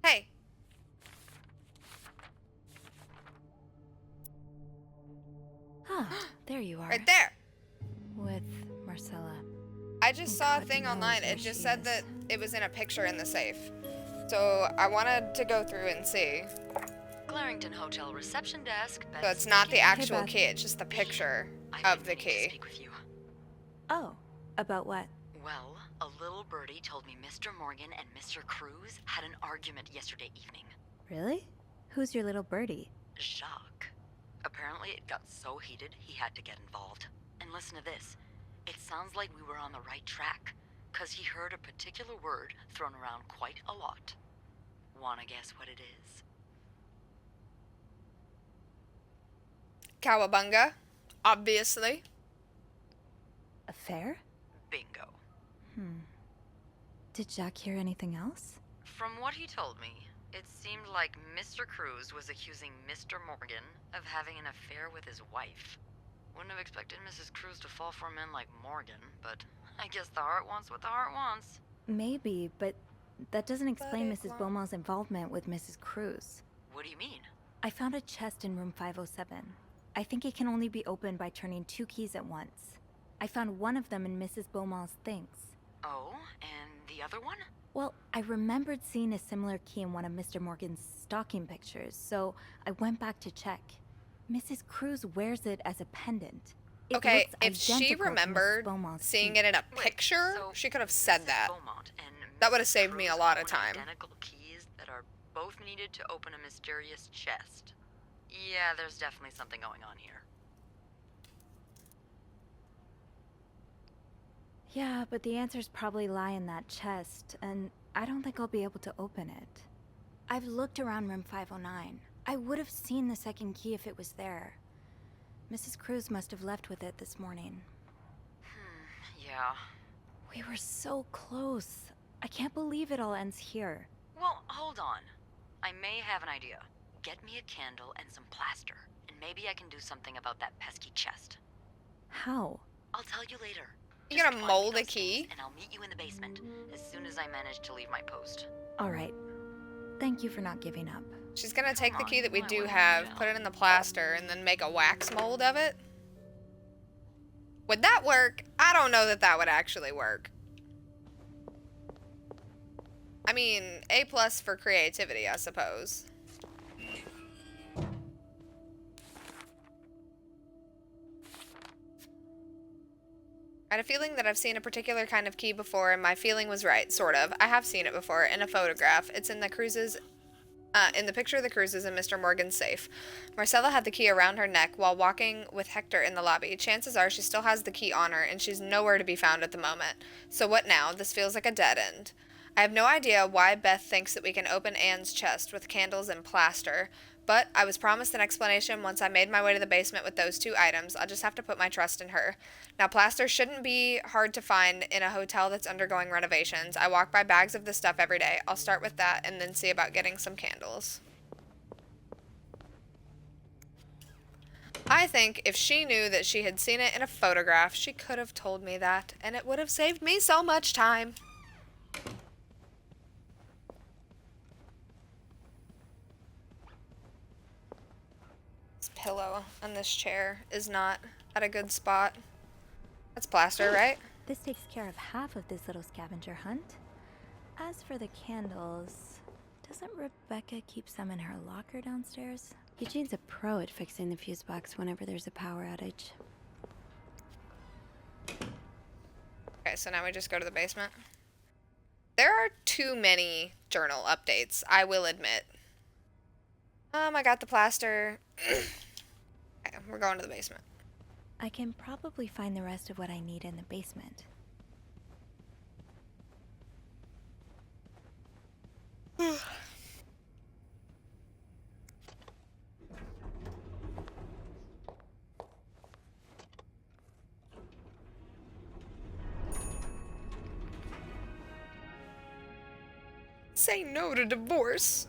Hey. Ah, there you are. Right there. With Marcella. I just saw a God thing knows online. where It just she said is. that it was in a picture in the safe. So I wanted to go through and see. Clarington Hotel reception desk. So it's not the actual Beth. key, it's just the picture I've of been the meaning to key. speak with you. Oh, about what? Well, a little birdie told me Mr. Morgan and Mr. Cruz had an argument yesterday evening. Really? Who's your little birdie? Jacques. Apparently it got so heated he had to get involved. And listen to this. It sounds like we were on the right track, 'cause he heard a particular word thrown around quite a lot. Wanna guess what it is? Cowabunga, obviously. Affair? Bingo. Did Jack hear anything else? From what he told me, it seemed like Mr. Cruz was accusing Mr. Morgan of having an affair with his wife. Wouldn't have expected Mrs. Cruz to fall for a man like Morgan, but I guess the heart wants what the heart wants. Maybe, but that doesn't explain it Mrs. won't. Beaumont's involvement with Mrs. Cruz. What do you mean? I found a chest in room 507. I think it can only be opened by turning 2 keys at once. I found one of them in Mrs. Beaumont's things. Oh, and the other one? Well, I remembered seeing a similar key in one of Mr. Morgan's stocking pictures, so I went back to check. Mrs. Cruz wears it as a pendant. It Okay, looks if she identical to Mrs. remembered Beaumont's seeing key. it in a Wait, picture, so she could have said Mrs. that. Beaumont and That would've Mrs. saved me a Cruz lot of own time. Identical keys that are both needed to open a mysterious chest. Yeah, there's definitely something going on here. Yeah, but the answers probably lie in that chest, and I don't think I'll be able to open it. I've looked around room 509. I would have seen the second key if it was there. Mrs. Cruz must have left with it this morning. Yeah. We were so close. I can't believe it all ends here. Well, hold on. I may have an idea. Get me a candle and some plaster, and maybe I can do something about that pesky chest. How? I'll tell you later. You gonna Just find me mold a those key? things, and I'll meet you in the basement as soon as I manage to leave my post. All right. Thank you for not giving up. She's gonna take the on, key that we I do wouldn't have, know. put it in the plaster, and then make a wax mold of it. Would that work? I don't know that that would actually work. I mean, A+ for creativity, I suppose. I had a feeling that I've seen a particular kind of key before, and my feeling was right, sort of. I have seen it before in a photograph. It's in the Cruz's, in the picture of the Cruz's in Mr. Morgan's safe. Marcella had the key around her neck while walking with Hector in the lobby. Chances are she still has the key on her, and she's nowhere to be found at the moment. So what now? This feels like a dead end. I have no idea why Beth thinks that we can open Anne's chest with candles and plaster, but I was promised an explanation once I made my way to the basement with those 2 items. I'll just have to put my trust in her. Now, plaster shouldn't be hard to find in a hotel that's undergoing renovations. I walk by bags of this stuff every day. I'll start with that and then see about getting some candles. I think if she knew that she had seen it in a photograph, she could have told me that, and it would have saved me so much time. This pillow on this chair is not at a good spot. That's plaster, right? This takes care of half of this little scavenger hunt. As for the candles, doesn't Rebecca keep some in her locker downstairs? Eugene's a pro at fixing the fuse box whenever there's a power outage. Okay, so now we just go to the basement. There are too many journal updates, I will admit. I got the plaster. Okay, we're going to the basement. I can probably find the rest of what I need in the basement. Say no to divorce.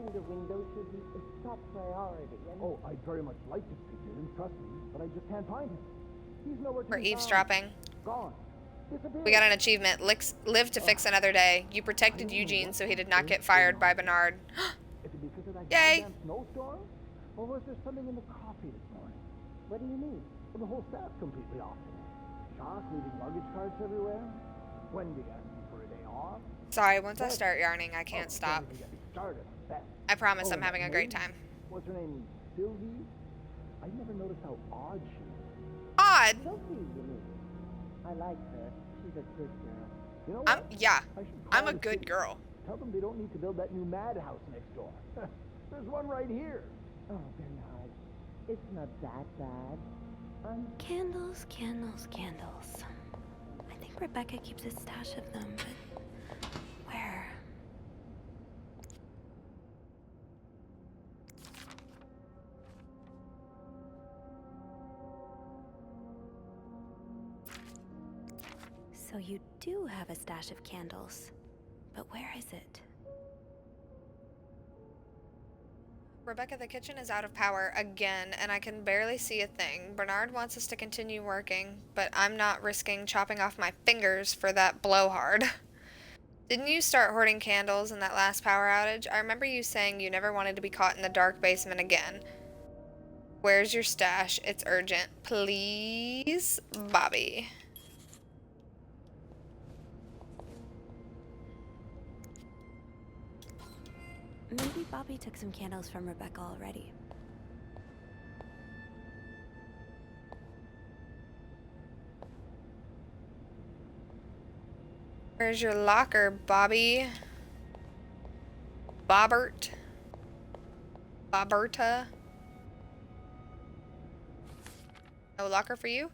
Fixing the window should be a top priority. Oh, I'd very much like to speak to him, trust me, but I just can't find him. He's nowhere to We're be found. eavesdropping. Gone. Disappeared. We got an achievement. Live to fix another day. You protected Eugene so he did not get fired by Bernard. Is it because of that Yay. goddamn snowstorm? Or was there something in the coffee this morning? What do you mean? Well, the whole staff's completely off today. Jacques leaving luggage carts everywhere. Wendy asking for a day off. Sorry, once I start yarning, I can't stop. Don't even get me started on Beth. I promise Oh, I'm having a great maid? time. What's her name? Sylvie? I never noticed how odd she was. Odd! Sophie, you mean? I like her. She's a good girl. You know I'm, what? yeah, I should I'm call a the good city. girl. Tell them they don't need to build that new madhouse next door. There's one right here. Oh, Bernard, it's not that bad. Candles, candles, candles. I think Rebecca keeps a stash of them, but where? So you do have a stash of candles, but where is it? Rebecca, the kitchen is out of power again, and I can barely see a thing. Bernard wants us to continue working, but I'm not risking chopping off my fingers for that blowhard. Didn't you start hoarding candles in that last power outage? I remember you saying you never wanted to be caught in the dark basement again. Where's your stash? It's urgent. Please, Bobby. Maybe Bobby took some candles from Rebecca already. Where's your locker, Bobby? Bobbert? Boberta? No locker for you?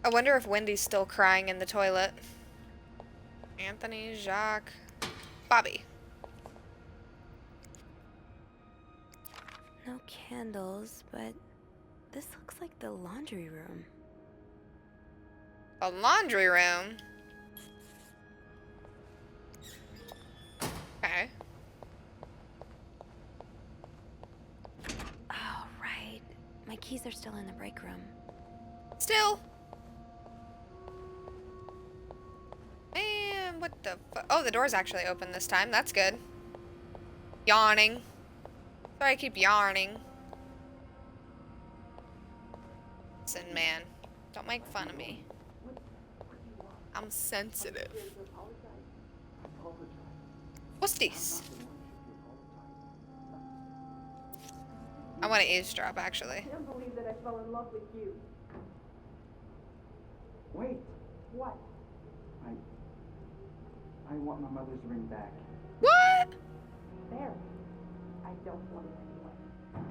I wonder if Wendy's still crying in the toilet. Anthony, Jacques, Bobby. No candles, but this looks like the laundry room. A laundry room? Okay. Oh, right. My keys are still in the break room. Still. Man, what the fu- Oh, the door's actually open this time. That's good. Yawning. Sorry, I keep yarning. Listen, man. Don't make fun of me. I'm sensitive. What's this? I want to eavesdrop, actually. I can't believe that I fell in love with you. Wait, What? I want my mother's ring back. What? There. I don't want it anyway.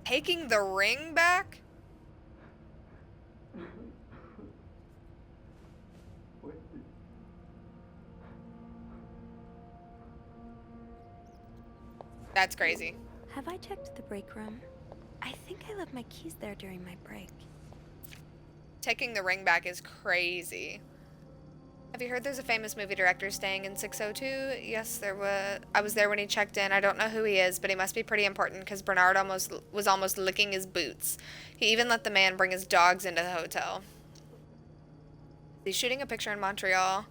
Taking the ring back? What? That's crazy. Have I checked the break room? I think I left my keys there during my break. Taking the ring back is crazy. Have you heard there's a famous movie director staying in 602? Yes, there was. I was there when he checked in. I don't know who he is, but he must be pretty important because Bernard was almost licking his boots. He even let the man bring his dogs into the hotel. He's shooting a picture in Montreal.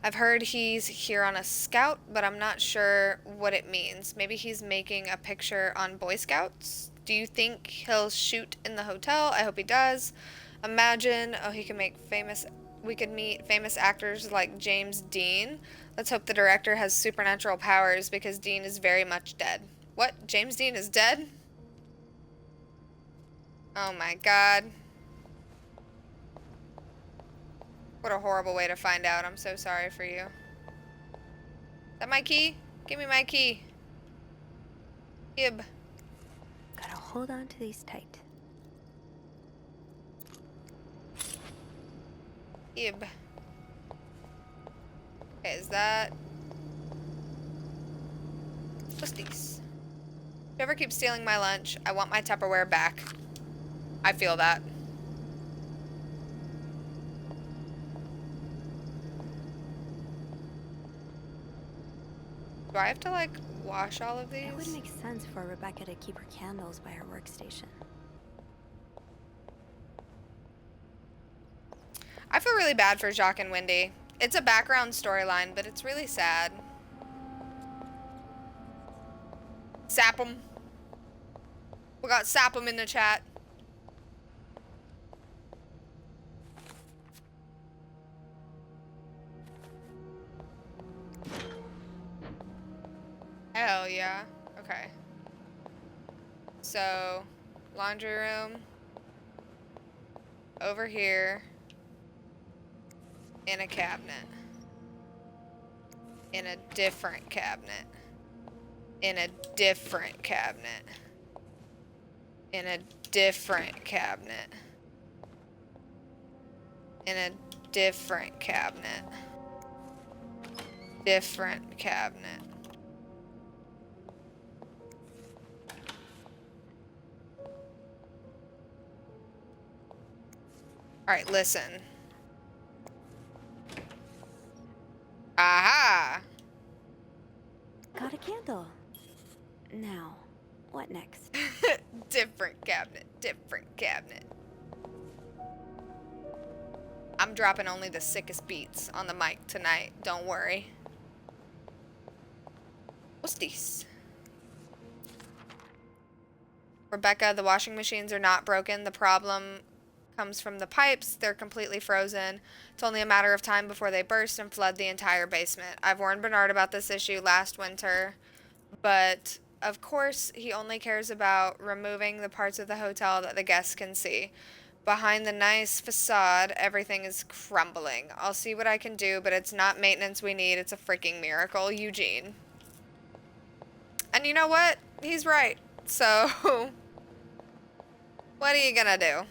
I've heard he's here on a scout, but I'm not sure what it means. Maybe he's making a picture on Boy Scouts? Do you think he'll shoot in the hotel? I hope he does. Imagine, we could meet famous actors like James Dean. Let's hope the director has supernatural powers because Dean is very much dead. What? James Dean is dead? Oh my god. What a horrible way to find out. I'm so sorry for you. Is that my key? Give me my key. Gib. Gotta hold on to these tight. Gib. Okay, is that... What's these? Whoever keeps stealing my lunch, I want my Tupperware back. I feel that. Do I have to, like, wash all of these? It would make sense for Rebecca to keep her candles by her workstation. I feel really bad for Jacques and Wendy. It's a background storyline, but it's really sad. Sap 'em. We got Sap 'em in the chat. Hell yeah. Okay. So, laundry room. Over here. In a cabinet. In a different cabinet. In a different cabinet. In a different cabinet. In a different cabinet. Different cabinet. Alright, listen. Aha! Got a candle. Now, what next? Different cabinet, different cabinet. I'm dropping only the sickest beats on the mic tonight, don't worry. What's this? Rebecca, the washing machines are not broken. The problem comes from the pipes. They're completely frozen. It's only a matter of time before they burst and flood the entire basement. I've warned Bernard about this issue last winter, but of course he only cares about removing the parts of the hotel that the guests can see. Behind the nice facade, everything is crumbling. I'll see what I can do, but it's not maintenance we need. It's a freaking miracle. Eugene. And you know what? He's right. So, what are you gonna do?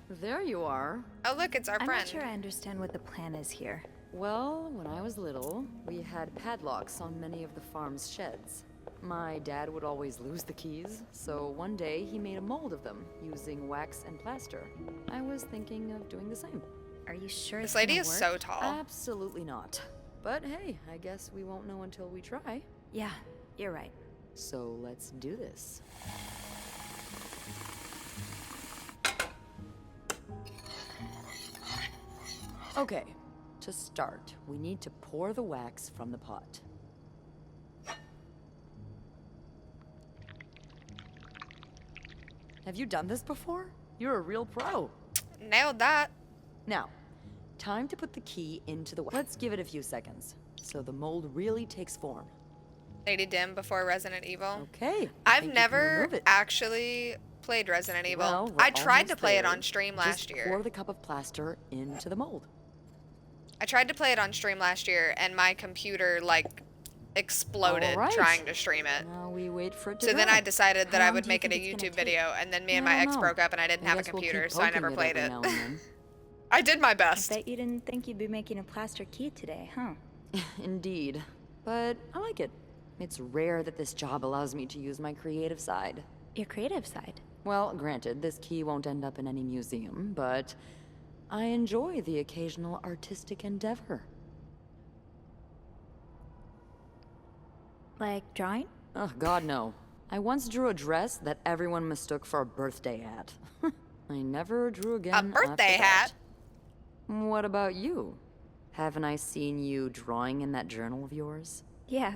There you are. Oh, look, it's our I'm friend. not sure I understand what the plan is here. Well, when I was little, we had padlocks on many of the farm's sheds. My dad would always lose the keys, so one day he made a mold of them using wax and plaster. I was thinking of doing the same. Are you sure This it's lady gonna is work? so tall. Absolutely not. But hey, I guess we won't know until we try. Yeah, you're right. So let's do this. Okay, to start, we need to pour the wax from the pot. Have you done this before? You're a real pro. Nailed that. Now, time to put the key into the wax. Let's give it a few seconds, so the mold really takes form. Lady Dim before Resident Evil. Okay. I've think you can never remove it. actually played Resident Evil. Well, we're I tried to almost play it there. on stream Just last year. pour the cup of plaster into the mold. I tried to play it on stream last year, and my computer, like, exploded Alright. trying to stream it. Now we wait for it to So then dry. I decided that How I long would do you make it a think it's gonna YouTube take? video, and then me and I my don't ex know. broke up, and I didn't have a guess we'll computer, keep so I poking never played every it. now and then. I did my I best. bet you didn't think you'd be making a plaster key today, huh? Indeed. But I like it. It's rare that this job allows me to use my creative side. Your creative side. Well, granted, this key won't end up in any museum, but I enjoy the occasional artistic endeavor. Like drawing? Oh, God, no. I once drew a dress that everyone mistook for a birthday hat. I never drew again A birthday after hat? that. What about you? Haven't I seen you drawing in that journal of yours? Yeah,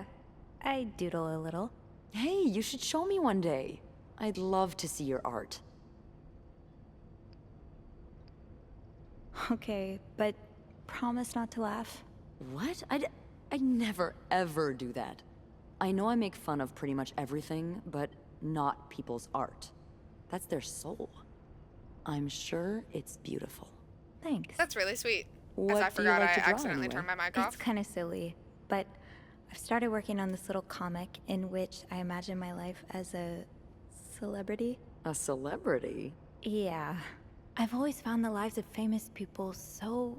I doodle a little. Hey, you should show me one day. I'd love to see your art. Okay, but promise not to laugh. What? I never, ever do that. I know I make fun of pretty much everything, but not people's art. That's their soul. I'm sure it's beautiful. Thanks. That's really sweet. What As I do you forgot, like I to draw accidentally anyway? turned my mic It's off. kind of silly, but I've started working on this little comic in which I imagine my life as a celebrity. A celebrity? Yeah. I've always found the lives of famous people so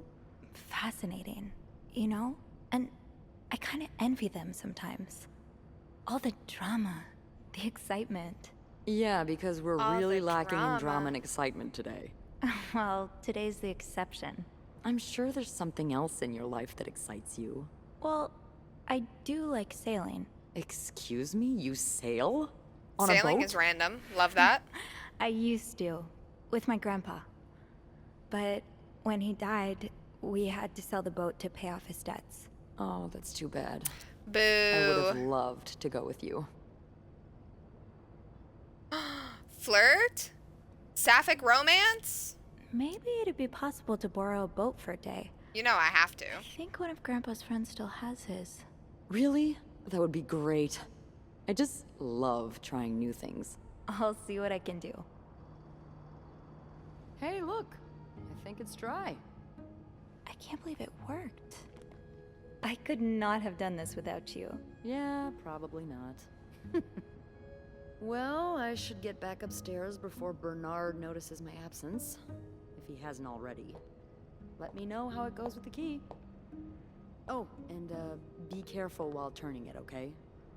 fascinating, you know? And I kind of envy them sometimes. All the drama, the excitement. Yeah, because we're All really the lacking in drama. drama and excitement today. Well, today's the exception. I'm sure there's something else in your life that excites you. Well, I do like sailing. Excuse me? You sail? On Sailing a boat? is random. Love that. I used to, with my grandpa. But when he died, we had to sell the boat to pay off his debts. Oh, that's too bad. Boo. I would have loved to go with you. Flirt? Sapphic romance? Maybe it'd be possible to borrow a boat for a day. You know I have to. I think one of Grandpa's friends still has his. Really? That would be great. I just love trying new things. I'll see what I can do. Hey, look. I think it's dry. I can't believe it worked. I could not have done this without you. Yeah, probably not. Well, I should get back upstairs before Bernard notices my absence, if he hasn't already. Let me know how it goes with the key. Oh, and be careful while turning it, okay?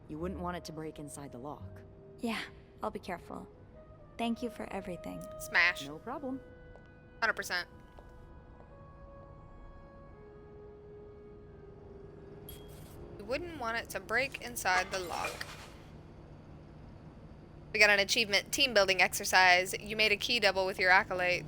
You wouldn't want it to break inside the lock. Yeah, I'll be careful. Thank you for everything. Smash. No problem. 100%. You wouldn't want it to break inside the lock. We got an achievement, team building exercise. You made a key double with your acolyte.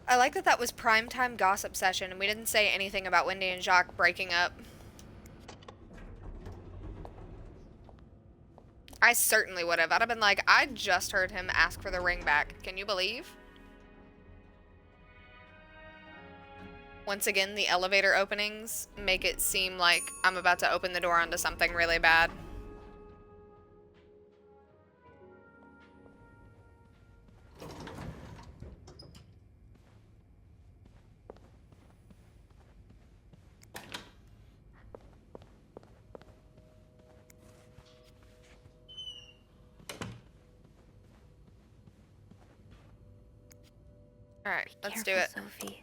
I like that that was primetime gossip session and we didn't say anything about Wendy and Jacques breaking up. I certainly would have. I'd have been like, I just heard him ask for the ring back. Can you believe? Once again, the elevator openings make it seem like I'm about to open the door onto something really bad. All right, let's do it. Sophie.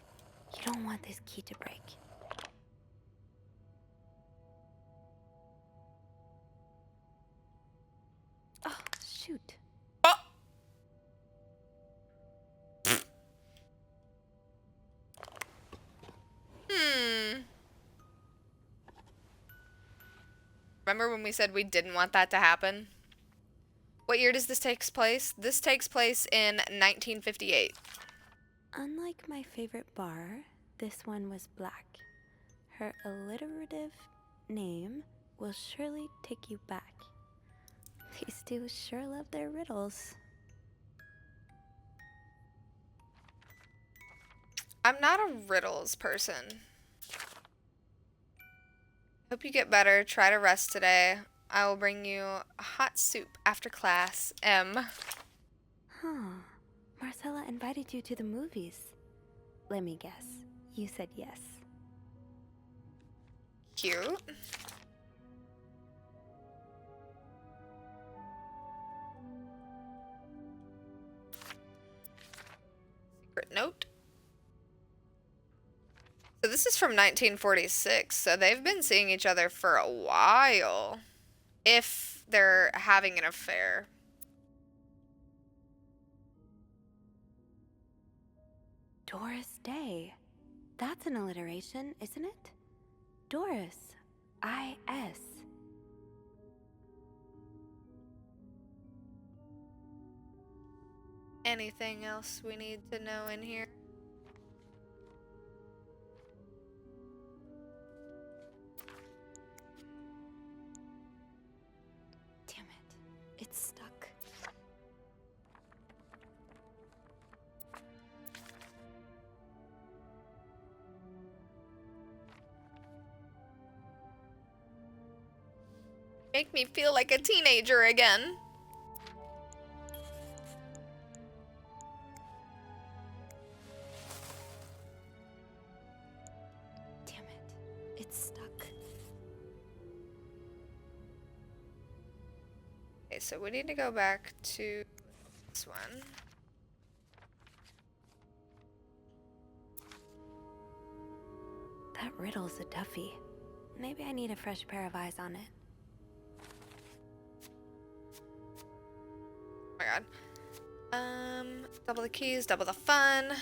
You don't want this key to break. Oh, shoot. Oh! Remember when we said we didn't want that to happen? What year does this take place? This takes place in 1958. Unlike my favorite bar, this one was black. Her alliterative name will surely take you back. These two sure love their riddles. I'm not a riddles person. Hope you get better. Try to rest today. I will bring you hot soup after class. M. Huh. Marcella invited you to the movies. Let me guess. You said yes. Cute. Secret note. So this is from 1946, so they've been seeing each other for a while. If they're having an affair. Doris Day. That's an alliteration, isn't it? Doris. I-S. Anything else we need to know in here? Damn it. It's stuck. Make me feel like a teenager again. Damn it. It's stuck. Okay, so we need to go back to this one. That riddle's a toughie. Maybe I need a fresh pair of eyes on it. god. Double the keys, double the fun.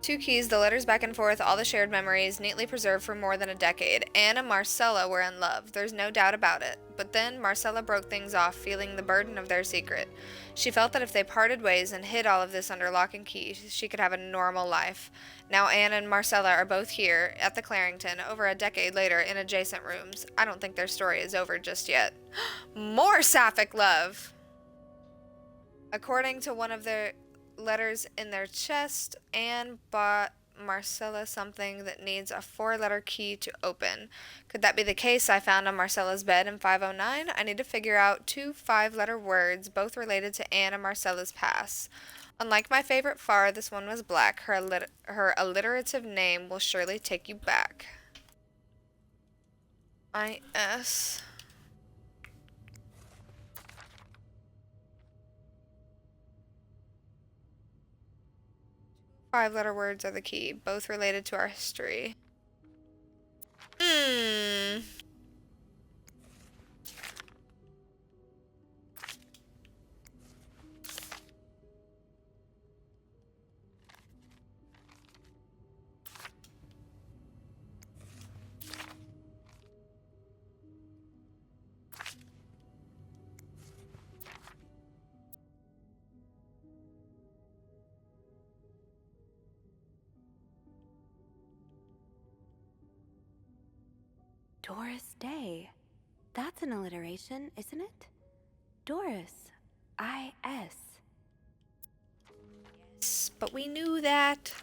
2 keys, the letters back and forth, all the shared memories, neatly preserved for more than a decade. Anne and Marcella were in love, there's no doubt about it. But then Marcella broke things off, feeling the burden of their secret. She felt that if they parted ways and hid all of this under lock and key, she could have a normal life. Now Anne and Marcella are both here, at the Clarington, over a decade later, in adjacent rooms. I don't think their story is over just yet. More sapphic love! According to one of their letters in their chest, Anne bought Marcella something that needs a 4-letter key to open. Could that be the case I found on Marcella's bed in 509? I need to figure out 2 5-letter words, both related to Anne and Marcella's past. Unlike my favorite Far, this one was black. Her alliterative name will surely take you back. I.S. 5-letter words are the key, both related to our history. Doris Day. That's an alliteration, isn't it? Doris. I-S. Yes, but we knew that.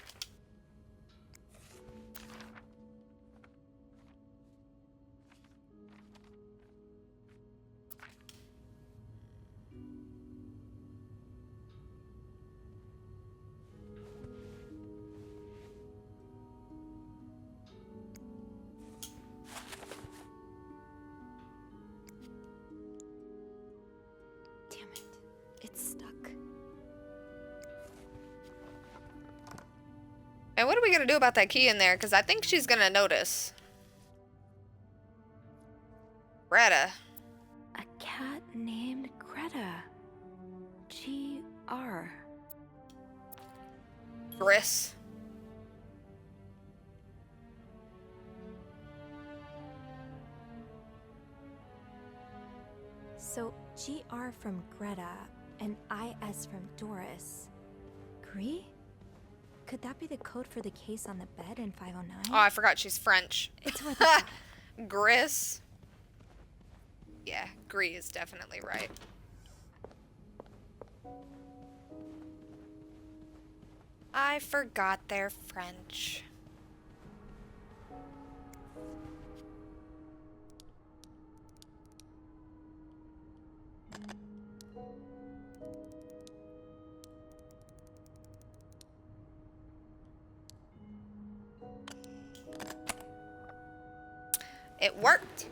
And what are we gonna do about that key in there? Because I think she's gonna notice. Greta. A cat named Greta. G-R. Gris. So, GR from Greta and IS from Doris. Gree? Could that be the code for the case on the bed in 509? Oh, I forgot she's French. It's worth a Gris. Yeah, Gree is definitely right. I forgot they're French. It worked.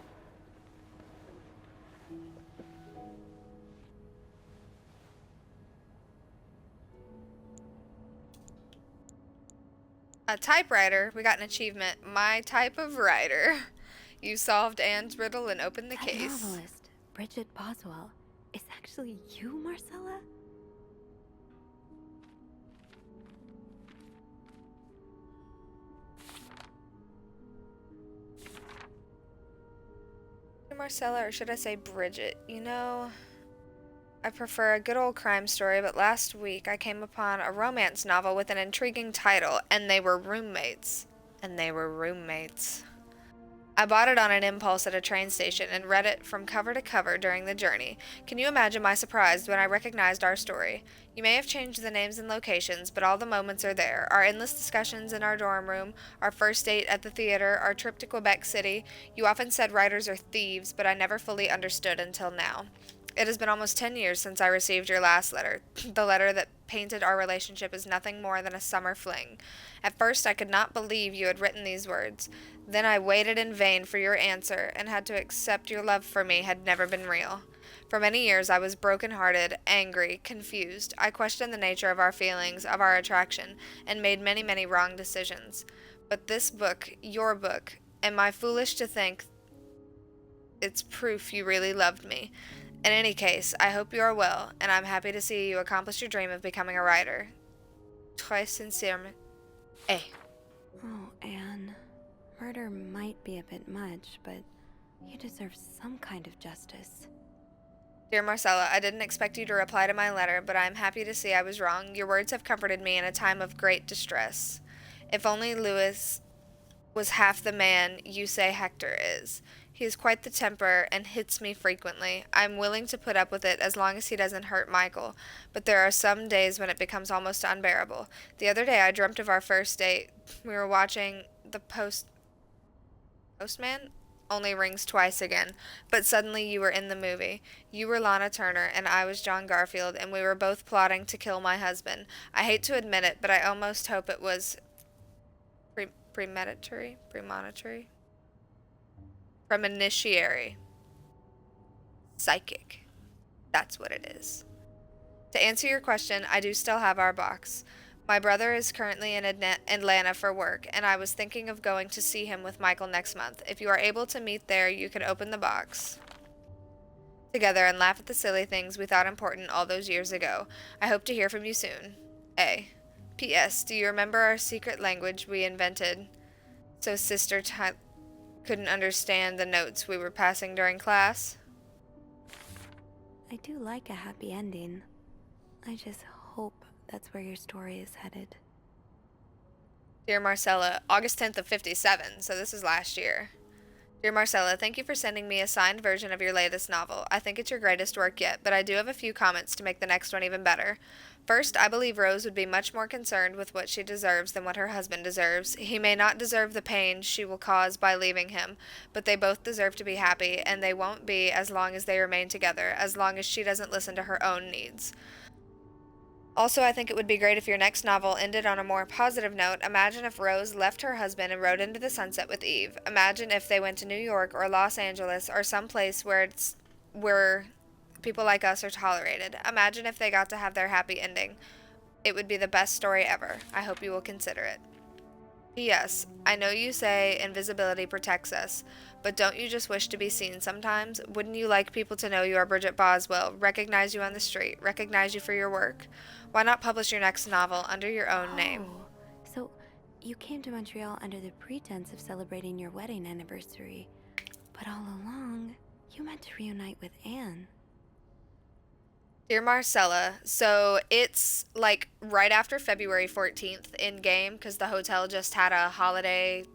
A typewriter. We got an achievement. My type of writer. You solved Anne's riddle and opened the That case. novelist, Bridget Boswell, is actually you, Marcella? Marcella, or should I say Bridget? You know, I prefer a good old crime story, but last week I came upon a romance novel with an intriguing title, and they were roommates. I bought it on an impulse at a train station and read it from cover to cover during the journey. Can you imagine my surprise when I recognized our story? You may have changed the names and locations, but all the moments are there. Our endless discussions in our dorm room, our first date at the theater, our trip to Quebec City. You often said writers are thieves, but I never fully understood until now. It has been almost 10 years since I received your last letter, the letter that painted our relationship as nothing more than a summer fling. At first, I could not believe you had written these words. Then I waited in vain for your answer and had to accept your love for me had never been real. For many years, I was broken-hearted, angry, confused. I questioned the nature of our feelings, of our attraction, and made many, many wrong decisions. But this book, your book, am I foolish to think it's proof you really loved me? In any case, I hope you are well, and I'm happy to see you accomplish your dream of becoming a writer. Très sincèrement, A. Oh, Anne. Murder might be a bit much, but you deserve some kind of justice. Dear Marcella, I didn't expect you to reply to my letter, but I am happy to see I was wrong. Your words have comforted me in a time of great distress. If only Louis was half the man you say Hector is. He is quite the temper and hits me frequently. I am willing to put up with it as long as he doesn't hurt Michael, but there are some days when it becomes almost unbearable. The other day I dreamt of our first date. We were watching the Postman only rings twice again, but suddenly you were in the movie. You were Lana Turner and I was John Garfield, and we were both plotting to kill my husband. I hate to admit it, but I almost hope it was premonitory? Premonitory. Psychic. That's what it is. To answer your question, I do still have our box. My brother is currently in Atlanta for work, and I was thinking of going to see him with Michael next month. If you are able to meet there, you can open the box together and laugh at the silly things we thought important all those years ago. I hope to hear from you soon. A. P.S. Do you remember our secret language we invented so Sister couldn't understand the notes we were passing during class? I do like a happy ending. I just hope that's where your story is headed. Dear Marcella, August 10th of 57, so this is last year. Dear Marcella, thank you for sending me a signed version of your latest novel. I think it's your greatest work yet, but I do have a few comments to make the next one even better. First, I believe Rose would be much more concerned with what she deserves than what her husband deserves. He may not deserve the pain she will cause by leaving him, but they both deserve to be happy, and they won't be as long as they remain together, as long as she doesn't listen to her own needs. Also, I think it would be great if your next novel ended on a more positive note. Imagine if Rose left her husband and rode into the sunset with Eve. Imagine if they went to New York or Los Angeles or someplace where people like us are tolerated. Imagine if they got to have their happy ending. It would be the best story ever. I hope you will consider it. P.S. I know you say invisibility protects us, but don't you just wish to be seen sometimes? Wouldn't you like people to know you are Bridget Boswell, recognize you on the street, recognize you for your work? Why not publish your next novel under your own name? So, you came to Montreal under the pretense of celebrating your wedding anniversary, but all along, you meant to reunite with Anne. Dear Marcella, so it's like right after February 14th in game, because the hotel just had a holiday,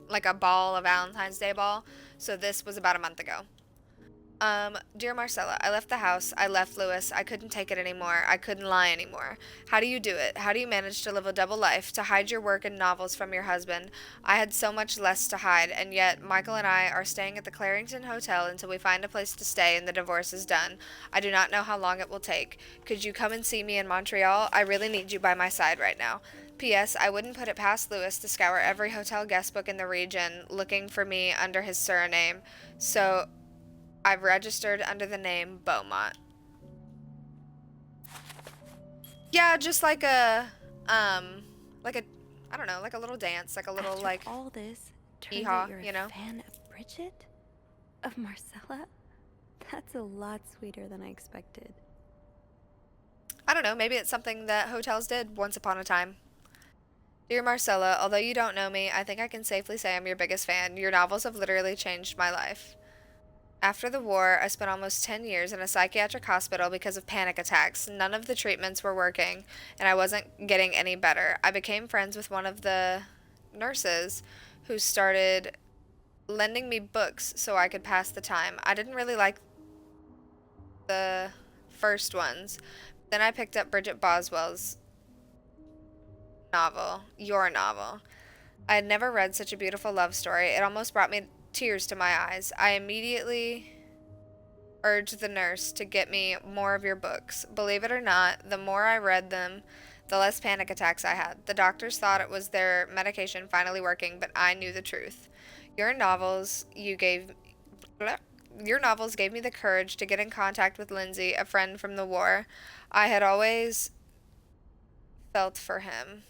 like a ball, a Valentine's Day ball. So this was about a month ago. Dear Marcella, I left the house. I left Louis. I couldn't take it anymore. I couldn't lie anymore. How do you do it? How do you manage to live a double life, to hide your work and novels from your husband? I had so much less to hide, and yet Michael and I are staying at the Clarington Hotel until we find a place to stay and the divorce is done. I do not know how long it will take. Could you come and see me in Montreal? I really need you by my side right now. P.S. I wouldn't put it past Louis to scour every hotel guest book in the region looking for me under his surname. So I've registered under the name Beaumont. Yeah, just like a, I don't know, like a little dance, like a little, After like, all this, turns yeehaw, out you're you know? a fan of Bridget? Of Marcella? That's a lot sweeter than I expected. I don't know, maybe it's something that hotels did once upon a time. Dear Marcella, although you don't know me, I think I can safely say I'm your biggest fan. Your novels have literally changed my life. After the war, I spent almost 10 years in a psychiatric hospital because of panic attacks. None of the treatments were working, and I wasn't getting any better. I became friends with one of the nurses who started lending me books so I could pass the time. I didn't really like the first ones. Then I picked up Bridget Boswell's novel, your novel. I had never read such a beautiful love story. It almost brought me tears to my eyes. I immediately urged the nurse to get me more of your books. Believe it or not, the more I read them, the less panic attacks I had. The doctors thought it was their medication finally working, but I knew the truth. Your novels gave me the courage to get in contact with Lindsay, a friend from the war. I had always felt for him,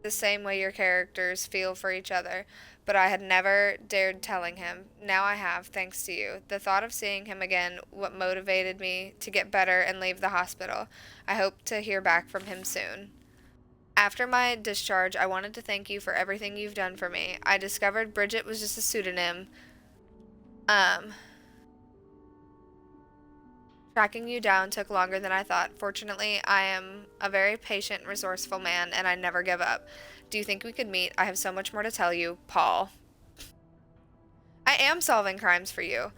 the same way your characters feel for each other. but I had never dared telling him. Now I have, thanks to you. The thought of seeing him again, what motivated me to get better and leave the hospital. I hope to hear back from him soon. After my discharge, I wanted to thank you for everything you've done for me. I discovered Bridget was just a pseudonym. Tracking you down took longer than I thought. Fortunately, I am a very patient and resourceful man, and I never give up. Do you think we could meet? I have so much more to tell you. Paul. I am solving crimes for you.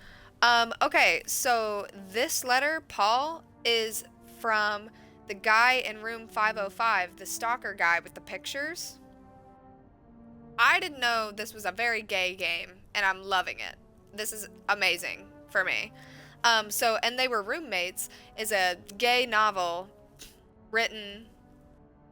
Okay, so this letter, Paul, is from the guy in room 505, the stalker guy with the pictures. I didn't know this was a very gay game, and I'm loving it. This is amazing for me. And They Were Roommates is a gay novel written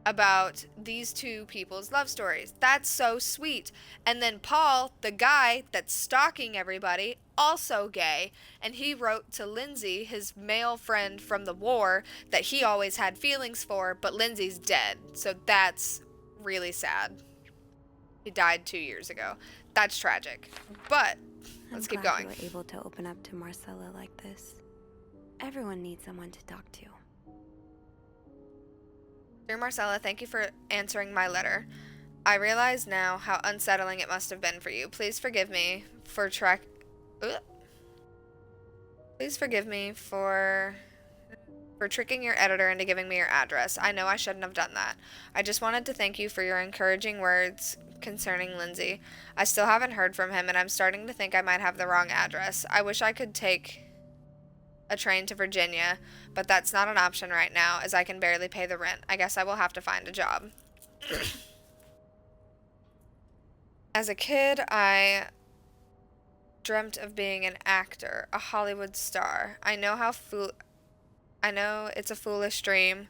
about these two people's love stories. That's so sweet. And then Paul, the guy that's stalking everybody, also gay, and he wrote to Lindsay, his male friend from the war, that he always had feelings for, but Lindsay's dead. So that's really sad. He died 2 years ago. That's tragic. But let's keep going. I'm glad you were able to open up to Marcella like this. Everyone needs someone to talk to. Dear Marcella, thank you for answering my letter. I realize now how unsettling it must have been for you. Please forgive me for tricking your editor into giving me your address. I know I shouldn't have done that. I just wanted to thank you for your encouraging words concerning Lindsay. I still haven't heard from him, and I'm starting to think I might have the wrong address. I wish I could take a train to Virginia, but that's not an option right now, as I can barely pay the rent. I guess I will have to find a job. As a kid, I dreamt of being an actor, a Hollywood star. I know it's a foolish dream,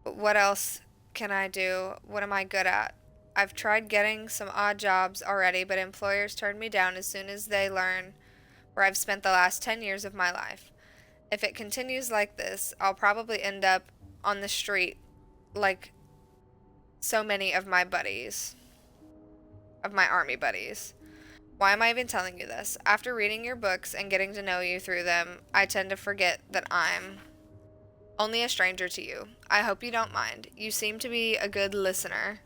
but what else can I do? What am I good at? I've tried getting some odd jobs already, but employers turn me down as soon as they learn where I've spent the last 10 years of my life. If it continues like this, I'll probably end up on the street like so many of my buddies, of my army buddies. Why am I even telling you this? After reading your books and getting to know you through them, I tend to forget that I'm only a stranger to you. I hope you don't mind. You seem to be a good listener.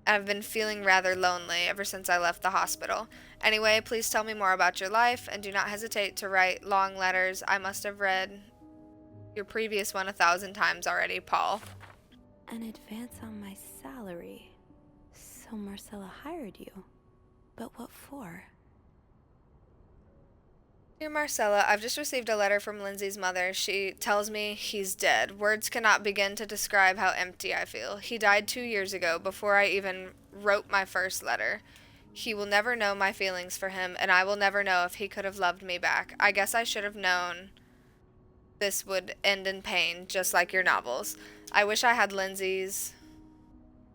I've been feeling rather lonely ever since I left the hospital. Anyway, please tell me more about your life, and do not hesitate to write long letters. I must have read your previous one 1,000 times already, Paul. An advance on my salary. So Marcella hired you. But what for? Dear Marcella, I've just received a letter from Lindsay's mother. She tells me he's dead. Words cannot begin to describe how empty I feel. He died 2 years ago, before I even wrote my first letter. He will never know my feelings for him, and I will never know if he could have loved me back. I guess I should have known this would end in pain, just like your novels. I wish I had Lindsay's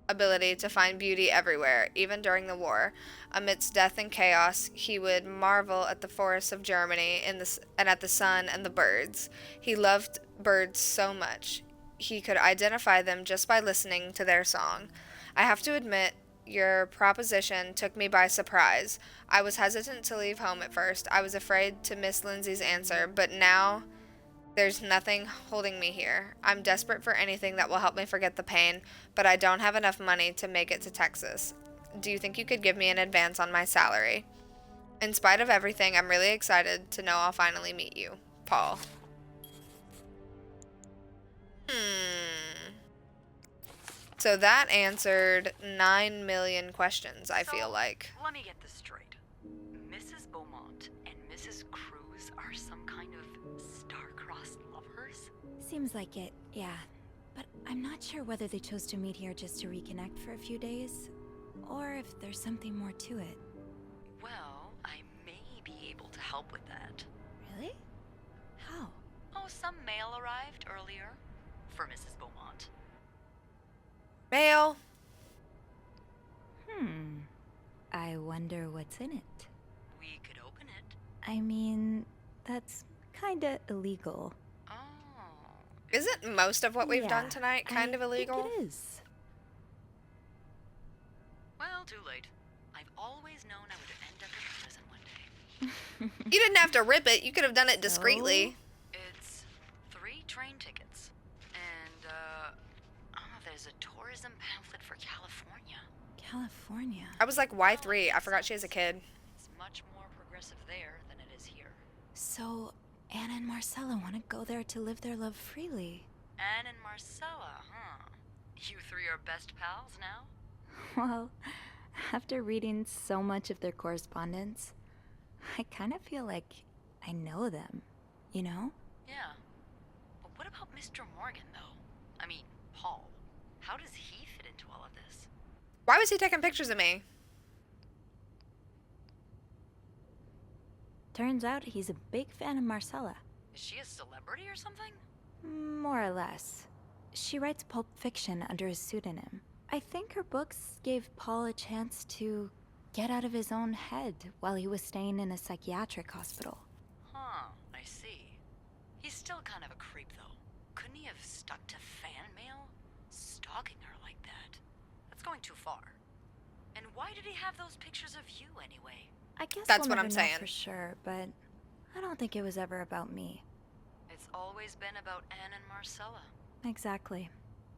ability to find beauty everywhere, even during the war. Amidst death and chaos, he would marvel at the forests of Germany and at the sun and the birds. He loved birds so much. He could identify them just by listening to their song. I have to admit, your proposition took me by surprise. I was hesitant to leave home at first. I was afraid to miss Lindsay's answer, but now there's nothing holding me here. I'm desperate for anything that will help me forget the pain, but I don't have enough money to make it to Texas. Do you think you could give me an advance on my salary? In spite of everything, I'm really excited to know I'll finally meet you. Paul. So that answered 9 million questions, I feel like. Let me get this straight. Mrs. Beaumont and Mrs. Cruz are some kind of star-crossed lovers? Seems like it, yeah. But I'm not sure whether they chose to meet here just to reconnect for a few days, or if there's something more to it. Well, I may be able to help with that. Really? How? Oh, some mail arrived earlier for Mrs. Beaumont. Mail. I wonder what's in it. We could open it. I mean, that's kinda illegal. Oh. Isn't most of what we've done Yeah, tonight kind of illegal? I think it is. Well, too late. always known I would end up in prison one day. You didn't have to rip it. You could have done it discreetly. It's 3 train tickets. And, there's a tourism pamphlet for California. California. I was like, why 3? I forgot she has a kid. It's much more progressive there than it is here. So, Anna and Marcella want to go there to live their love freely. Anne and Marcella, huh? You 3 are best pals now? Well, after reading so much of their correspondence, I kind of feel like I know them, you know? Yeah. But what about Mr. Morgan, though? I mean, Paul. How does he fit into all of this? Why was he taking pictures of me? Turns out he's a big fan of Marcella. Is she a celebrity or something? More or less. She writes pulp fiction under a pseudonym. I think her books gave Paul a chance to get out of his own head while he was staying in a psychiatric hospital. Huh, I see. He's still kind of a creep, though. Couldn't he have stuck to fan mail? Stalking her like that? That's going too far. And why did he have those pictures of you, anyway? I guess That's we'll what never I'm know saying. for sure, but I don't think it was ever about me. It's always been about Anne and Marcella. Exactly.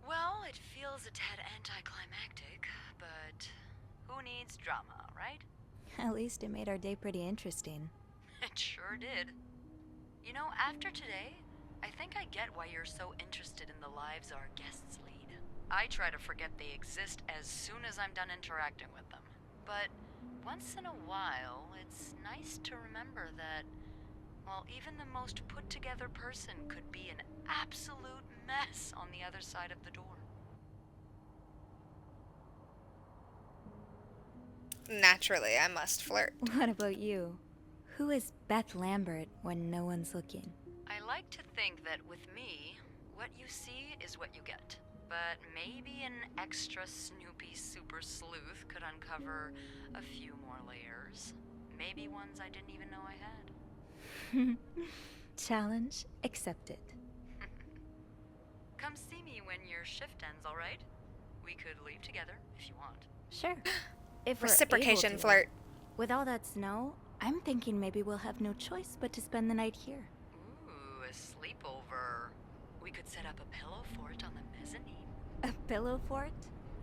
Well, it feels a tad anticlimactic, but who needs drama, right? At least it made our day pretty interesting. It sure did. You know, after today, I think I get why you're so interested in the lives our guests lead. I try to forget they exist as soon as I'm done interacting with them. But once in a while, it's nice to remember that, well, even the most put-together person could be an absolute mess on the other side of the door. Naturally, I must flirt. What about you? Who is Beth Lambert when no one's looking? I like to think that with me, what you see is what you get. But maybe an extra Snoopy super sleuth could uncover a few more layers. Maybe ones I didn't even know I had. Challenge accepted. Come see me when your shift ends, alright? We could leave together if you want. Sure. If we're Reciprocation able to. flirt. With all that snow, I'm thinking maybe we'll have no choice but to spend the night here. Ooh, a sleepover. We could set up a pillow fort on the mezzanine. A pillow fort?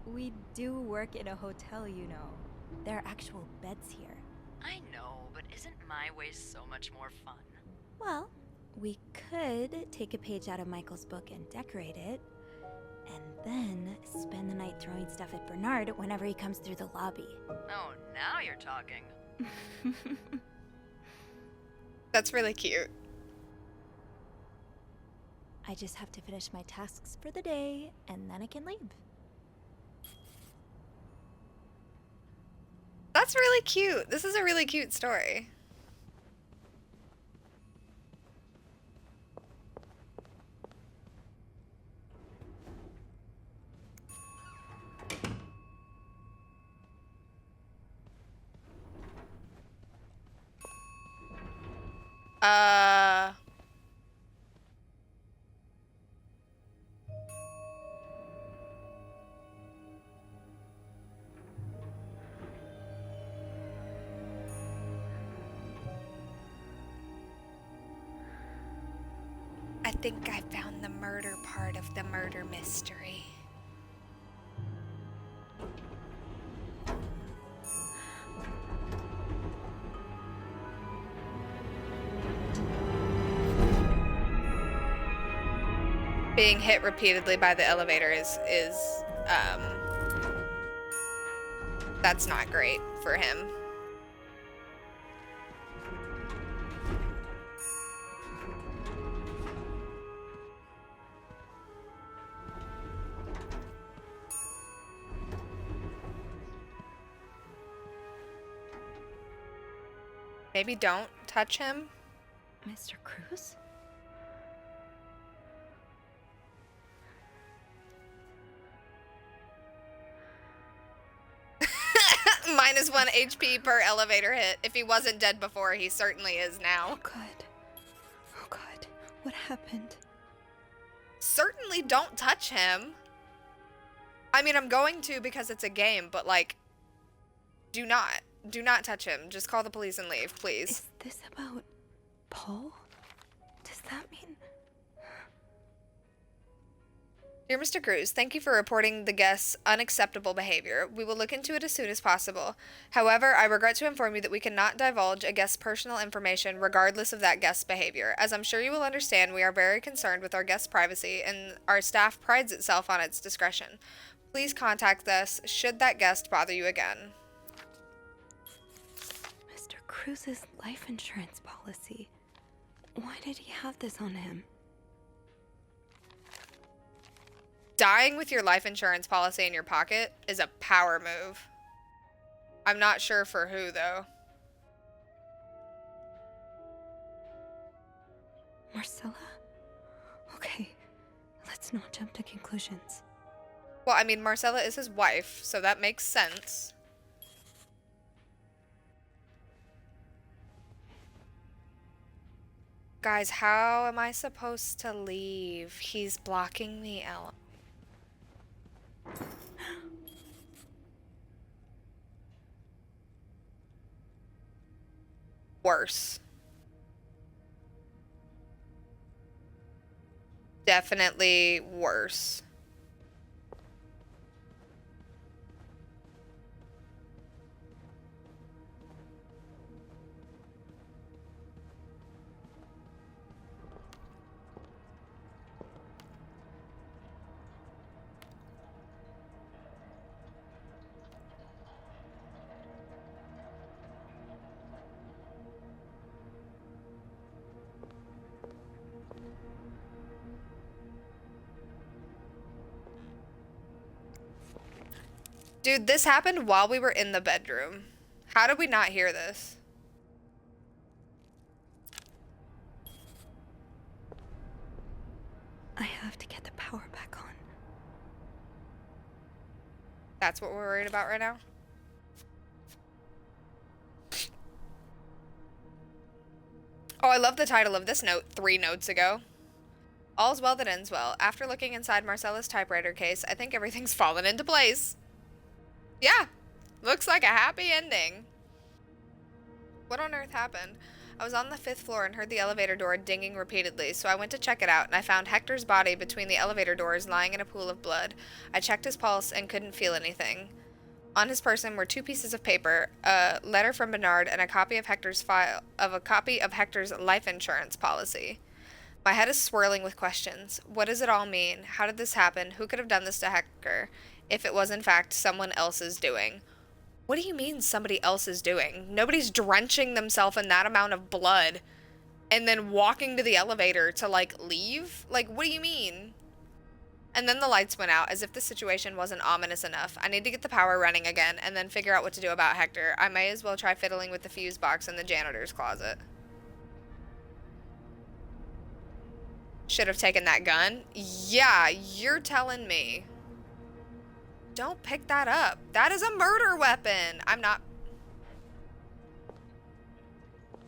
We do work in a hotel, you know. There are actual beds here. I know, but isn't my way so much more fun? Well, we could take a page out of Michael's book and decorate it, and then spend the night throwing stuff at Bernard whenever he comes through the lobby. Oh, now you're talking. That's really cute. I just have to finish my tasks for the day, and then I can leave. That's really cute. This is a really cute story. I think I found the murder part of the murder mystery. Being hit repeatedly by the elevator is that's not great for him. Maybe don't touch him. Mr. Cruz? -1 HP per elevator hit. If he wasn't dead before, he certainly is now. Oh god. Oh god. What happened? Certainly don't touch him. I mean, I'm going to because it's a game, but like, do not. Do not touch him. Just call the police and leave, please. Is this about Paul? Does that mean... Dear Mr. Cruz, thank you for reporting the guest's unacceptable behavior. We will look into it as soon as possible. However, I regret to inform you that we cannot divulge a guest's personal information regardless of that guest's behavior. As I'm sure you will understand, we are very concerned with our guest's privacy, and our staff prides itself on its discretion. Please contact us should that guest bother you again. Mr. Cruz's life insurance policy. Why did he have this on him? Dying with your life insurance policy in your pocket is a power move. I'm not sure for who, though. Marcella? Okay, let's not jump to conclusions. Well, I mean, Marcella is his wife, so that makes sense. Guys, how am I supposed to leave? He's blocking the elevator. Worse. Definitely worse. Dude, this happened while we were in the bedroom. How did we not hear this? I have to get the power back on. That's what we're worried about right now? Oh, I love the title of this note 3 notes ago. All's well that ends well. After looking inside Marcella's typewriter case, I think everything's fallen into place. Yeah, looks like a happy ending. What on earth happened? I was on the 5th floor and heard the elevator door dinging repeatedly, so I went to check it out, and I found Hector's body between the elevator doors lying in a pool of blood. I checked his pulse and couldn't feel anything. On his person were 2 pieces of paper, a letter from Bernard, and a copy of Hector's life insurance policy. My head is swirling with questions. What does it all mean? How did this happen? Who could have done this to Hector? If it was in fact someone else's doing. What do you mean somebody else is doing? Nobody's drenching themselves in that amount of blood and then walking to the elevator to, like, leave? Like, what do you mean? And then the lights went out, as if the situation wasn't ominous enough. I need to get the power running again and then figure out what to do about Hector. I may as well try fiddling with the fuse box in the janitor's closet. Should have taken that gun? Yeah, you're telling me. Don't pick that up. That is a murder weapon. I'm not...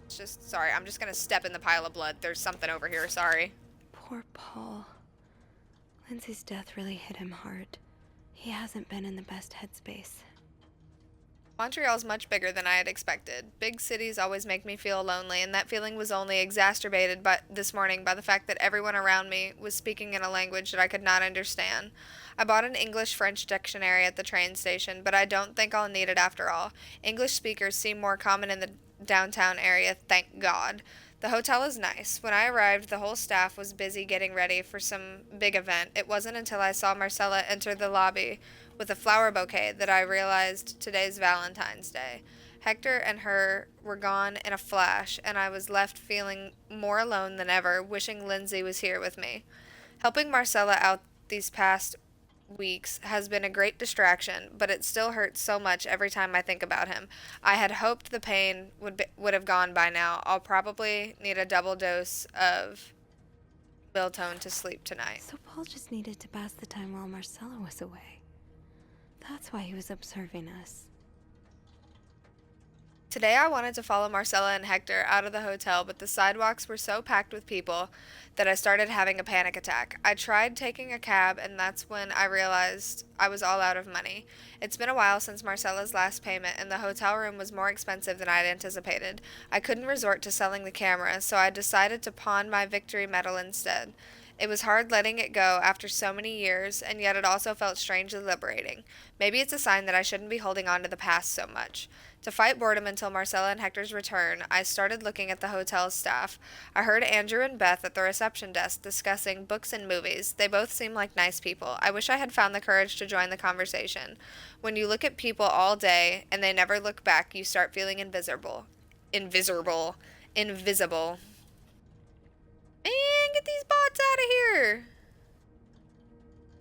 It's just, sorry, I'm just gonna step in the pile of blood. There's something over here, sorry. Poor Paul. Lindsay's death really hit him hard. He hasn't been in the best headspace. Montreal's much bigger than I had expected. Big cities always make me feel lonely, and that feeling was only exacerbated this morning by the fact that everyone around me was speaking in a language that I could not understand. I bought an English-French dictionary at the train station, but I don't think I'll need it after all. English speakers seem more common in the downtown area, thank God. The hotel is nice. When I arrived, the whole staff was busy getting ready for some big event. It wasn't until I saw Marcella enter the lobby with a flower bouquet that I realized today's Valentine's Day. Hector and her were gone in a flash, and I was left feeling more alone than ever, wishing Lindsay was here with me. Helping Marcella out these past weeks has been a great distraction, but it still hurts so much every time I think about him. I had hoped the pain would have gone by now. I'll probably need a double dose of Miltone to sleep tonight. So Paul just needed to pass the time while Marcella was away. That's why he was observing us. Today I wanted to follow Marcella and Hector out of the hotel, but the sidewalks were so packed with people that I started having a panic attack. I tried taking a cab, and that's when I realized I was all out of money. It's been a while since Marcella's last payment, and the hotel room was more expensive than I'd anticipated. I couldn't resort to selling the camera, so I decided to pawn my victory medal instead. It was hard letting it go after so many years, and yet it also felt strangely liberating. Maybe it's a sign that I shouldn't be holding on to the past so much. To fight boredom until Marcella and Hector's return, I started looking at the hotel's staff. I heard Andrew and Beth at the reception desk discussing books and movies. They both seemed like nice people. I wish I had found the courage to join the conversation. When you look at people all day and they never look back, you start feeling invisible. Invisible. Man, get these bots out of here.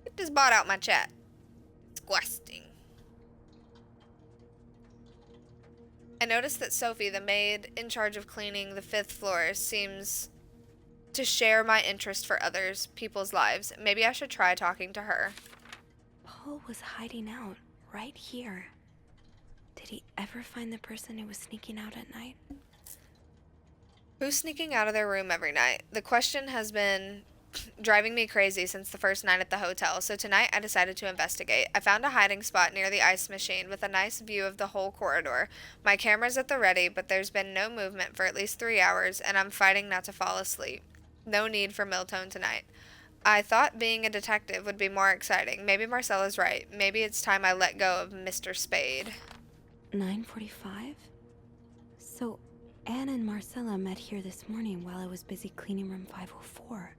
Get this bot out my chat. Disgusting. I noticed that Sophie, the maid in charge of cleaning the 5th floor, seems to share my interest for others, people's lives. Maybe I should try talking to her. Paul was hiding out right here. Did he ever find the person who was sneaking out at night? Who's sneaking out of their room every night? The question has been driving me crazy since the first night at the hotel, so tonight I decided to investigate. I found a hiding spot near the ice machine with a nice view of the whole corridor. My camera's at the ready, but there's been no movement for at least 3 hours, and I'm fighting not to fall asleep. No need for Miltone tonight. I thought being a detective would be more exciting. Maybe Marcella's right. Maybe it's time I let go of Mr. Spade. 9:45? So, Anne and Marcella met here this morning while I was busy cleaning room 504.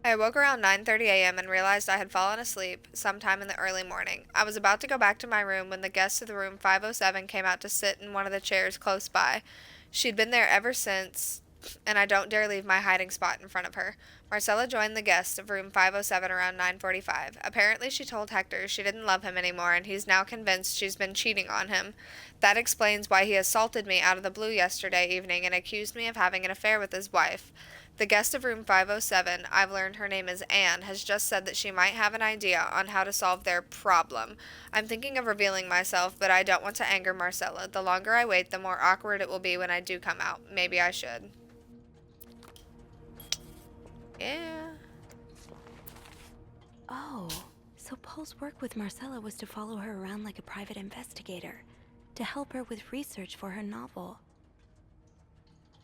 I awoke around 9:30 a.m. and realized I had fallen asleep sometime in the early morning. I was about to go back to my room when the guest of the room 507 came out to sit in one of the chairs close by. She'd been there ever since, and I don't dare leave my hiding spot in front of her. Marcella joined the guest of room 507 around 9:45. Apparently she told Hector she didn't love him anymore, and he's now convinced she's been cheating on him. That explains why he assaulted me out of the blue yesterday evening and accused me of having an affair with his wife. The guest of room 507, I've learned her name is Anne, has just said that she might have an idea on how to solve their problem. I'm thinking of revealing myself, but I don't want to anger Marcella. The longer I wait, the more awkward it will be when I do come out. Maybe I should. Yeah. Oh, so Paul's work with Marcella was to follow her around like a private investigator, to help her with research for her novel.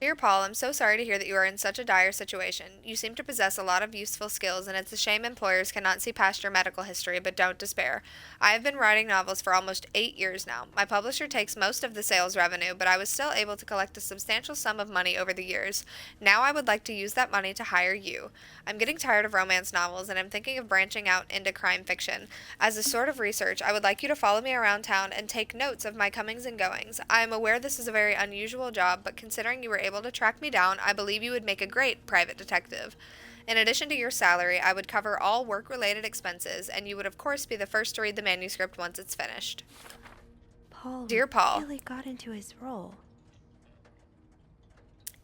Dear Paul, I'm so sorry to hear that you are in such a dire situation. You seem to possess a lot of useful skills, and it's a shame employers cannot see past your medical history, but don't despair. I have been writing novels for almost 8 years now. My publisher takes most of the sales revenue, but I was still able to collect a substantial sum of money over the years. Now I would like to use that money to hire you. I'm getting tired of romance novels, and I'm thinking of branching out into crime fiction. As a sort of research, I would like you to follow me around town and take notes of my comings and goings. I am aware this is a very unusual job, but considering you were able to track me down, I believe you would make a great private detective. In addition to your salary, I would cover all work-related expenses, and you would of course be the first to read the manuscript once it's finished. Paul Dear Paul, really got into his role.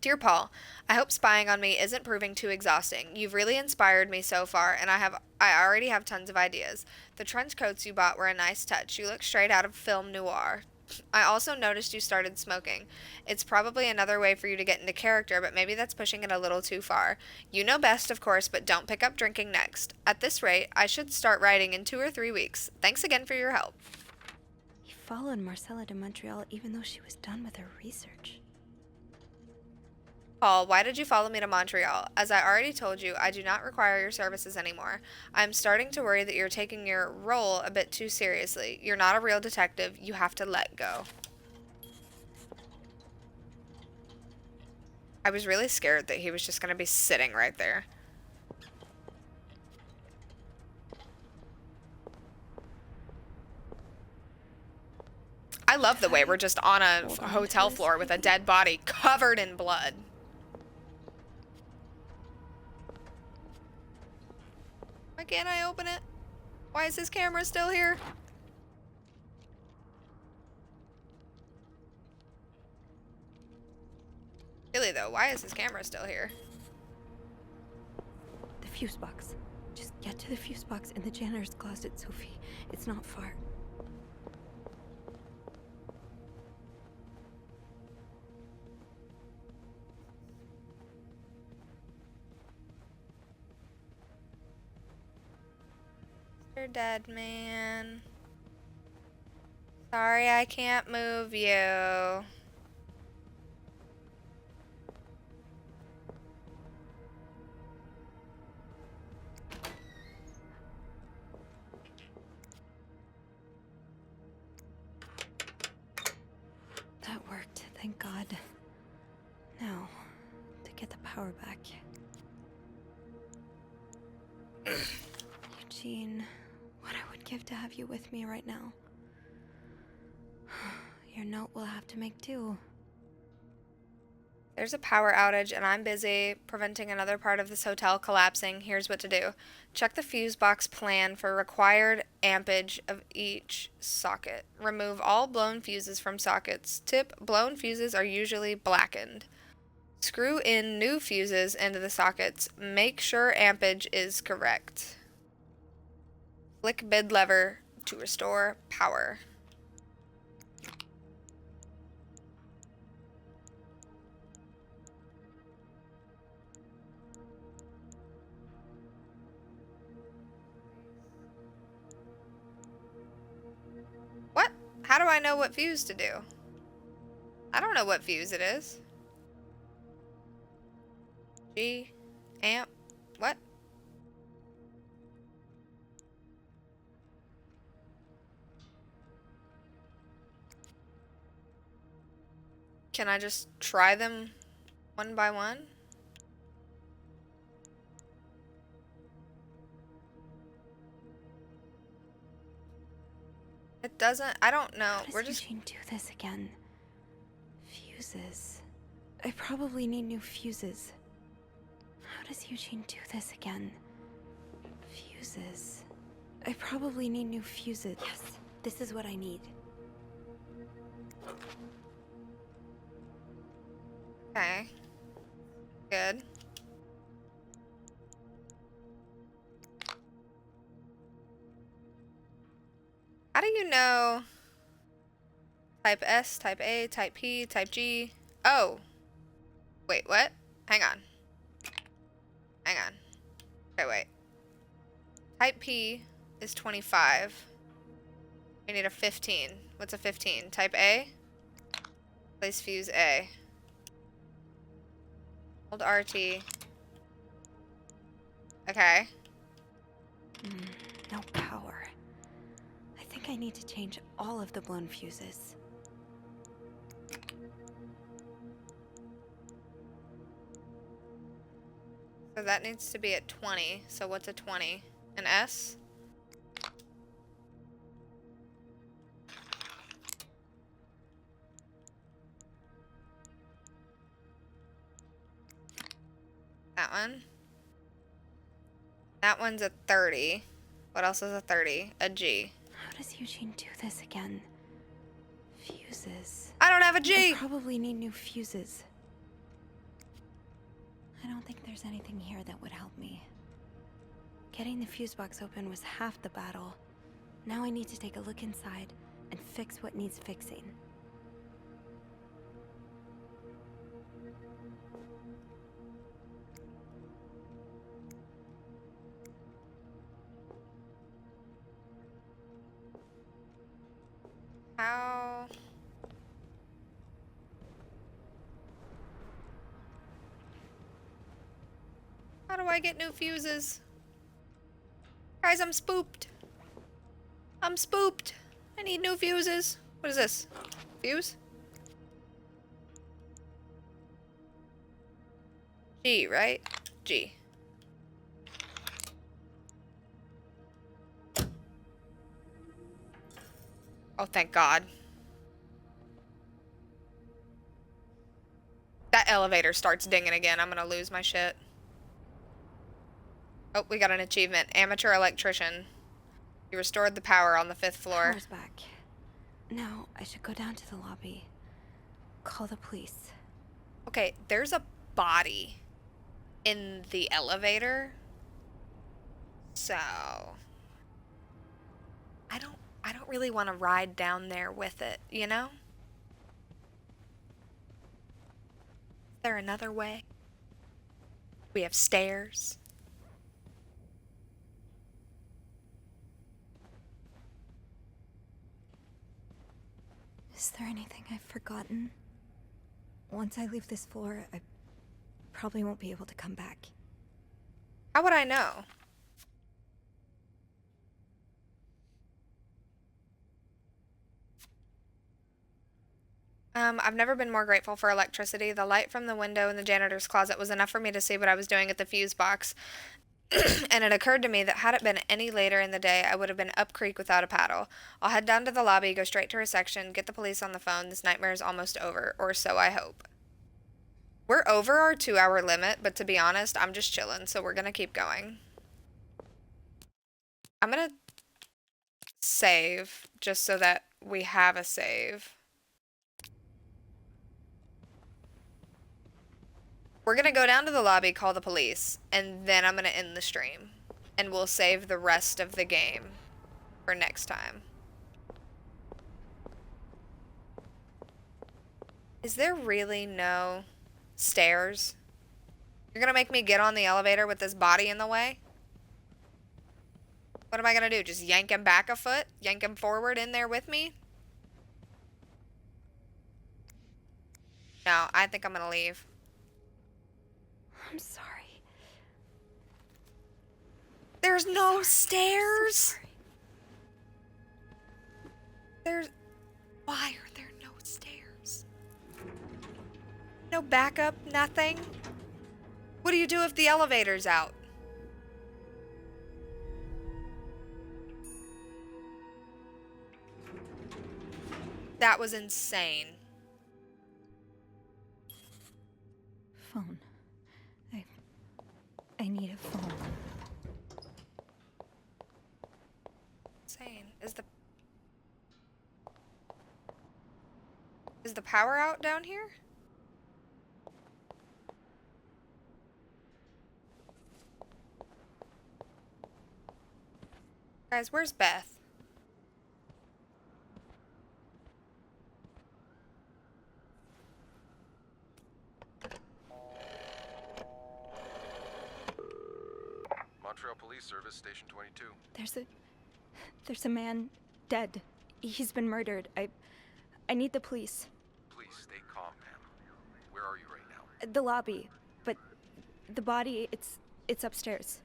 Dear Paul, I hope spying on me isn't proving too exhausting. You've really inspired me so far, and I already have tons of ideas. The trench coats you bought were a nice touch. You look straight out of film noir. I also noticed you started smoking. It's probably another way for you to get into character, but maybe that's pushing it a little too far. You know best, of course, but don't pick up drinking next. At this rate, I should start writing in 2 or 3 weeks. Thanks again for your help. He followed Marcella to Montreal even though she was done with her research. Paul, why did you follow me to Montreal? As I already told you, I do not require your services anymore. I'm starting to worry that you're taking your role a bit too seriously. You're not a real detective. You have to let go. I was really scared that he was just going to be sitting right there. I love the way we're just on a hotel floor with a dead body covered in blood. Why can't I open it? Why is his camera still here? Really though, why is his camera still here? The fuse box. Just get to the fuse box in the janitor's closet, Sophie. It's not far. You're dead, man. Sorry I can't move you. That worked, thank God. Now, to get the power back. Eugene, what I would give to have you with me right now. Your note will have to make do. There's a power outage and I'm busy preventing another part of this hotel collapsing. Here's what to do. Check the fuse box plan for required ampage of each socket. Remove all blown fuses from sockets. Tip, blown fuses are usually blackened. Screw in new fuses into the sockets. Make sure ampage is correct. Flick bid lever to restore power. What? How do I know what fuse to do? I don't know what fuse it is. G, amp, what? Can I just try them one by one? It doesn't, I don't know. How does We're just, Eugene do this again? Fuses. I probably need new fuses. How does Eugene do this again? Fuses. I probably need new fuses. Yes, this is what I need. okay. Good. How do you know type S, type A, type P, type G? Oh. Wait, what? Hang on. Hang on. Okay, wait. Type P is 25. We need a 15. What's a 15? Type A? Place fuse A. Hold RT. Okay. No power. I think I need to change all of the blown fuses. So that needs to be at 20. So what's a 20? An S? That one. That one's a 30. What else is a 30? A G. How does Eugene do this again? Fuses. I don't have a G! I probably need new fuses. I don't think there's anything here that would help me. Getting the fuse box open was half the battle. Now I need to take a look inside and fix what needs fixing. How? How do I get new fuses? Guys, I'm spooked. I'm spooked. I need new fuses. What is this? Fuse? G, right? G. Oh, thank God. That elevator starts dinging again. I'm gonna lose my shit. Oh, we got an achievement. Amateur electrician. You restored the power on the 5th floor. Power's back. Now I should go down to the lobby. Call the police. Okay, there's a body in the elevator. So I don't really want to ride down there with it, you know? Is there another way? We have stairs. Is there anything I've forgotten? Once I leave this floor, I probably won't be able to come back. How would I know? I've never been more grateful for electricity. The light from the window in the janitor's closet was enough for me to see what I was doing at the fuse box. And it occurred to me that had it been any later in the day, I would have been up creek without a paddle. I'll head down to the lobby, go straight to reception, get the police on the phone. This nightmare is almost over, or so I hope. We're over our 2-hour limit, but to be honest, I'm just chilling, so we're gonna keep going. I'm gonna save, just so that we have a save. We're gonna go down to the lobby, call the police, and then I'm gonna end the stream. And we'll save the rest of the game for next time. Is there really no stairs? You're gonna make me get on the elevator with this body in the way? What am I gonna do? Just yank him back a foot? Yank him forward in there with me? No, I think I'm gonna leave. I'm sorry. There's no stairs? There's... Why are there no stairs? No backup, nothing? What do you do if the elevator's out? That was insane. Phone. I need a phone. Insane. Is the power out down here? Guys, where's Beth? Montreal Police Service, Station 22. There's a man dead. He's been murdered. I need the police. Please stay calm, ma'am. Where are you right now? The lobby, but the body, it's upstairs.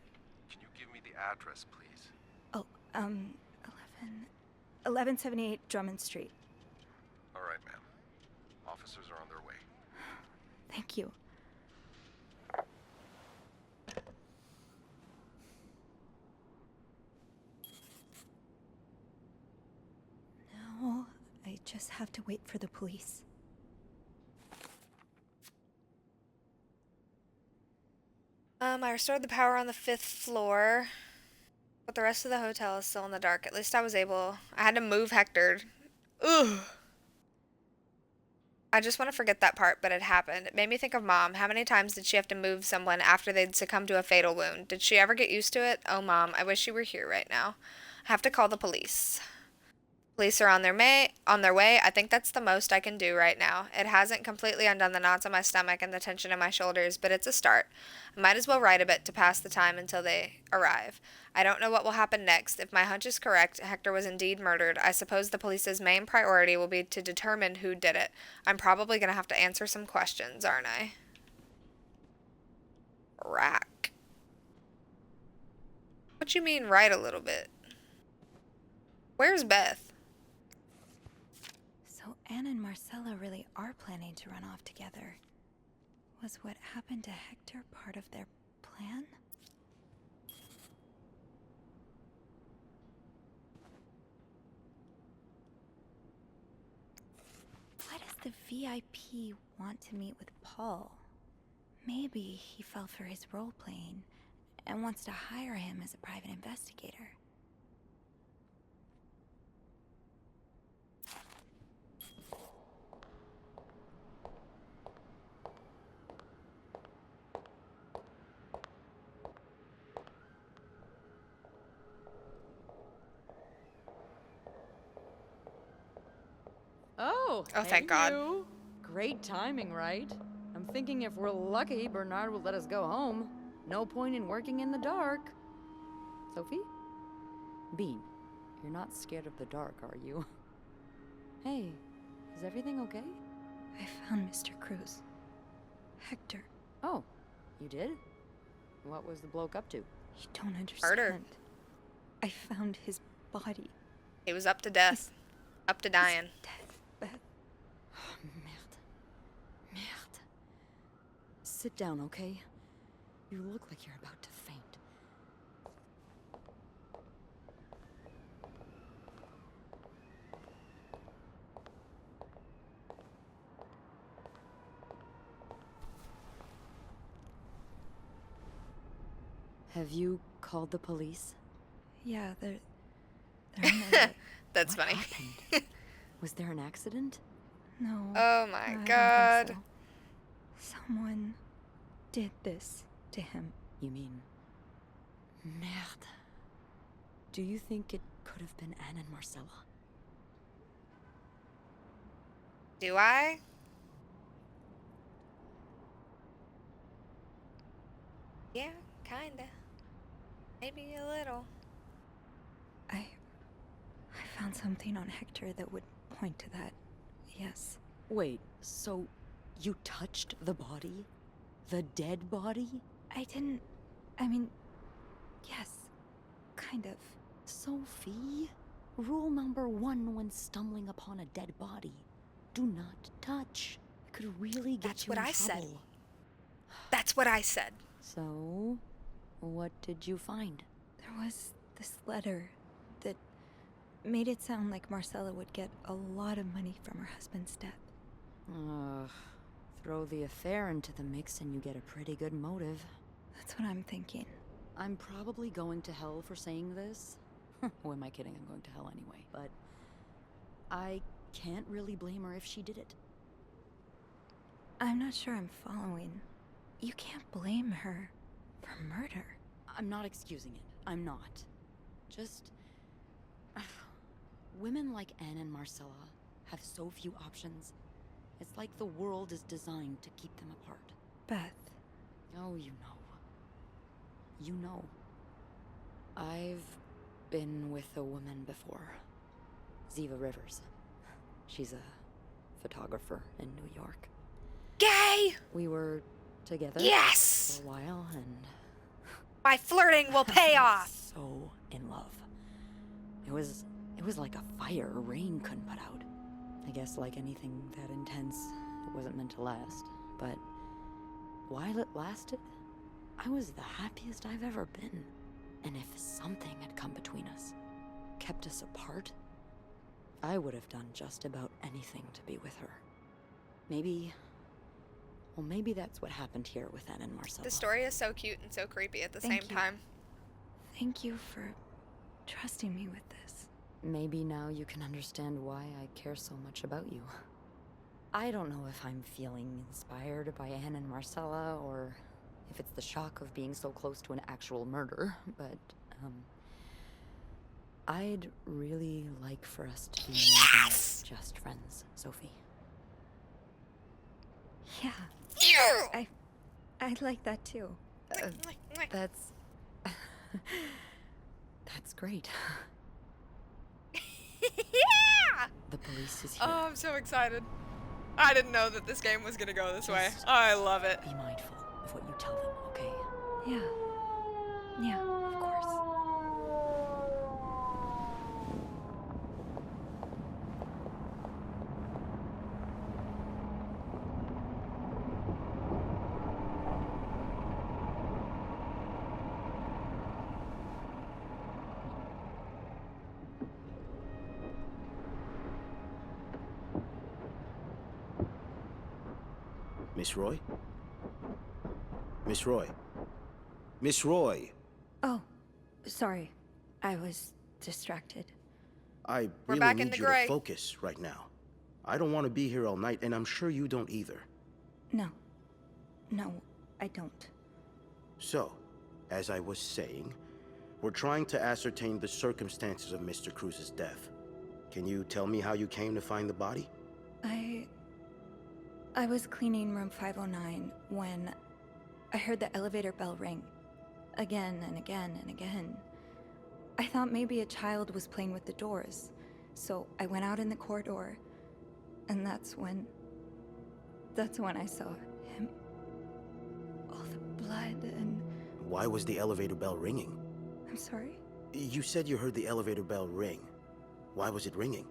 Can you give me the address, please? Oh, 1178 Drummond Street. All right, ma'am. Officers are on their way. Thank you. Now, I just have to wait for the police. I restored the power on the 5th floor, but the rest of the hotel is still in the dark. At least I was able... I had to move Hector. Ugh. I just want to forget that part, but it happened. It made me think of Mom. How many times did she have to move someone after they'd succumbed to a fatal wound? Did she ever get used to it? Oh, Mom, I wish you were here right now. I have to call the police. Police are on their way. I think that's the most I can do right now. It hasn't completely undone the knots on my stomach and the tension in my shoulders, but it's a start. I might as well write a bit to pass the time until they arrive. I don't know what will happen next. If my hunch is correct, Hector was indeed murdered. I suppose the police's main priority will be to determine who did it. I'm probably going to have to answer some questions, aren't I? Rack. What you mean write a little bit? Where's Beth? So Anne and Marcella really are planning to run off together. Was what happened to Hector part of their plan? Why does the VIP want to meet with Paul? Maybe he fell for his role-playing and wants to hire him as a private investigator. Oh, Oh, thank God. you. Great timing, right? I'm thinking if we're lucky, Bernard will let us go home. No point in working in the dark. Sophie? Bean, you're not scared of the dark, are you? Hey, Is everything okay? I found Mr. Cruz. Hector. Oh, you did? What was the bloke up to? You don't understand. Murder. I found his body. He was up to death. Up to dying. Death, Beth. Oh, merde. Merde. Sit down, okay? You look like you're about to faint. Have you called the police? Yeah, they're on their way. That's What funny. happened? Was there an accident? No. Oh my I don't think god. so. Someone did this to him. You mean... Merde. Do you think it could have been Anne and Marcella? Do I? Yeah, kinda. Maybe a little. I found something on Hector that would point to that. Yes. Wait, so you touched the body? The dead body? I didn't. I mean, yes. Kind of. Sophie, rule number 1 when stumbling upon a dead body. Do not touch. It could really get That's you what in I said. trouble. That's what I said. So, what did you find? There was this letter that made it sound like Marcella would get a lot of money from her husband's death. Ugh. Throw the affair into the mix and you get a pretty good motive. That's what I'm thinking. I'm probably going to hell for saying this. Who am I kidding? I'm going to hell anyway. But I can't really blame her if she did it. I'm not sure I'm following. You can't blame her for murder. I'm not excusing it. I'm not. Just... women like Anne and Marcella have so few options. It's like the world is designed to keep them apart. Beth. Oh, you know. You know. I've been with a woman before. Ziva Rivers. She's a photographer in New York. Gay! We were together Yes! for a while and My flirting will pay off. so in love. It was like a fire rain couldn't put out. I guess like anything that intense, it wasn't meant to last. But while it lasted, I was the happiest I've ever been. And if something had come between us, kept us apart, I would have done just about anything to be with her. Maybe that's what happened here with Anne and Marcella. The story is so cute and so creepy at the Thank same you. time. Thank you for trusting me with this. Maybe now you can understand why I care so much about you. I don't know if I'm feeling inspired by Anne and Marcella, or if it's the shock of being so close to an actual murder, but, I'd really like for us to be more than just friends, Sophie. Yeah, Yeah! I'd like that too. That's... that's great. Yeah! The police is here. Oh, I'm so excited. I didn't know that this game was gonna go this way. Just I love it. Be mindful of what you tell them, okay? Yeah, of course. Miss Roy? Miss Roy? Miss Roy! Oh, sorry. I was distracted. I We're really back in need the you gray. to focus right now. I don't want to be here all night, and I'm sure you don't either. No, I don't. So, as I was saying, we're trying to ascertain the circumstances of Mr. Cruz's death. Can you tell me how you came to find the body? I was cleaning room 509 when I heard the elevator bell ring. Again and again and again. I thought maybe a child was playing with the doors, so I went out in the corridor, And that's when I saw him. All the blood and... Why was the elevator bell ringing? I'm sorry? You said you heard the elevator bell ring. Why was it ringing?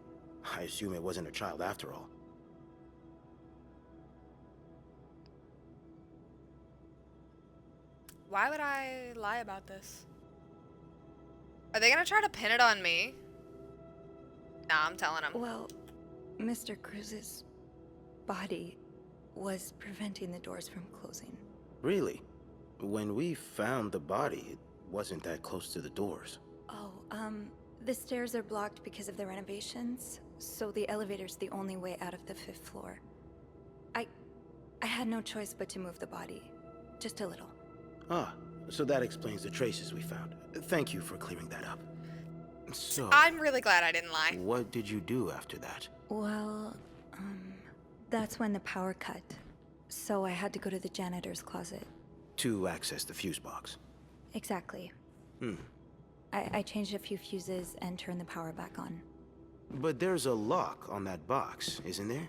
I assume it wasn't a child after all. Why would I lie about this? Are they gonna try to pin it on me? Nah, I'm telling them. Well, Mr. Cruz's body was preventing the doors from closing. Really? When we found the body, it wasn't that close to the doors. Oh, the stairs are blocked because of the renovations, so the elevator's the only way out of the 5th floor. I had no choice but to move the body. Just a little. Ah, so that explains the traces we found. Thank you for clearing that up. So, I'm really glad I didn't lie. what did you do after that? Well, that's when the power cut. So I had to go to the janitor's closet. To access the fuse box. Exactly. Hmm. I changed a few fuses and turned the power back on. But there's a lock on that box, isn't there?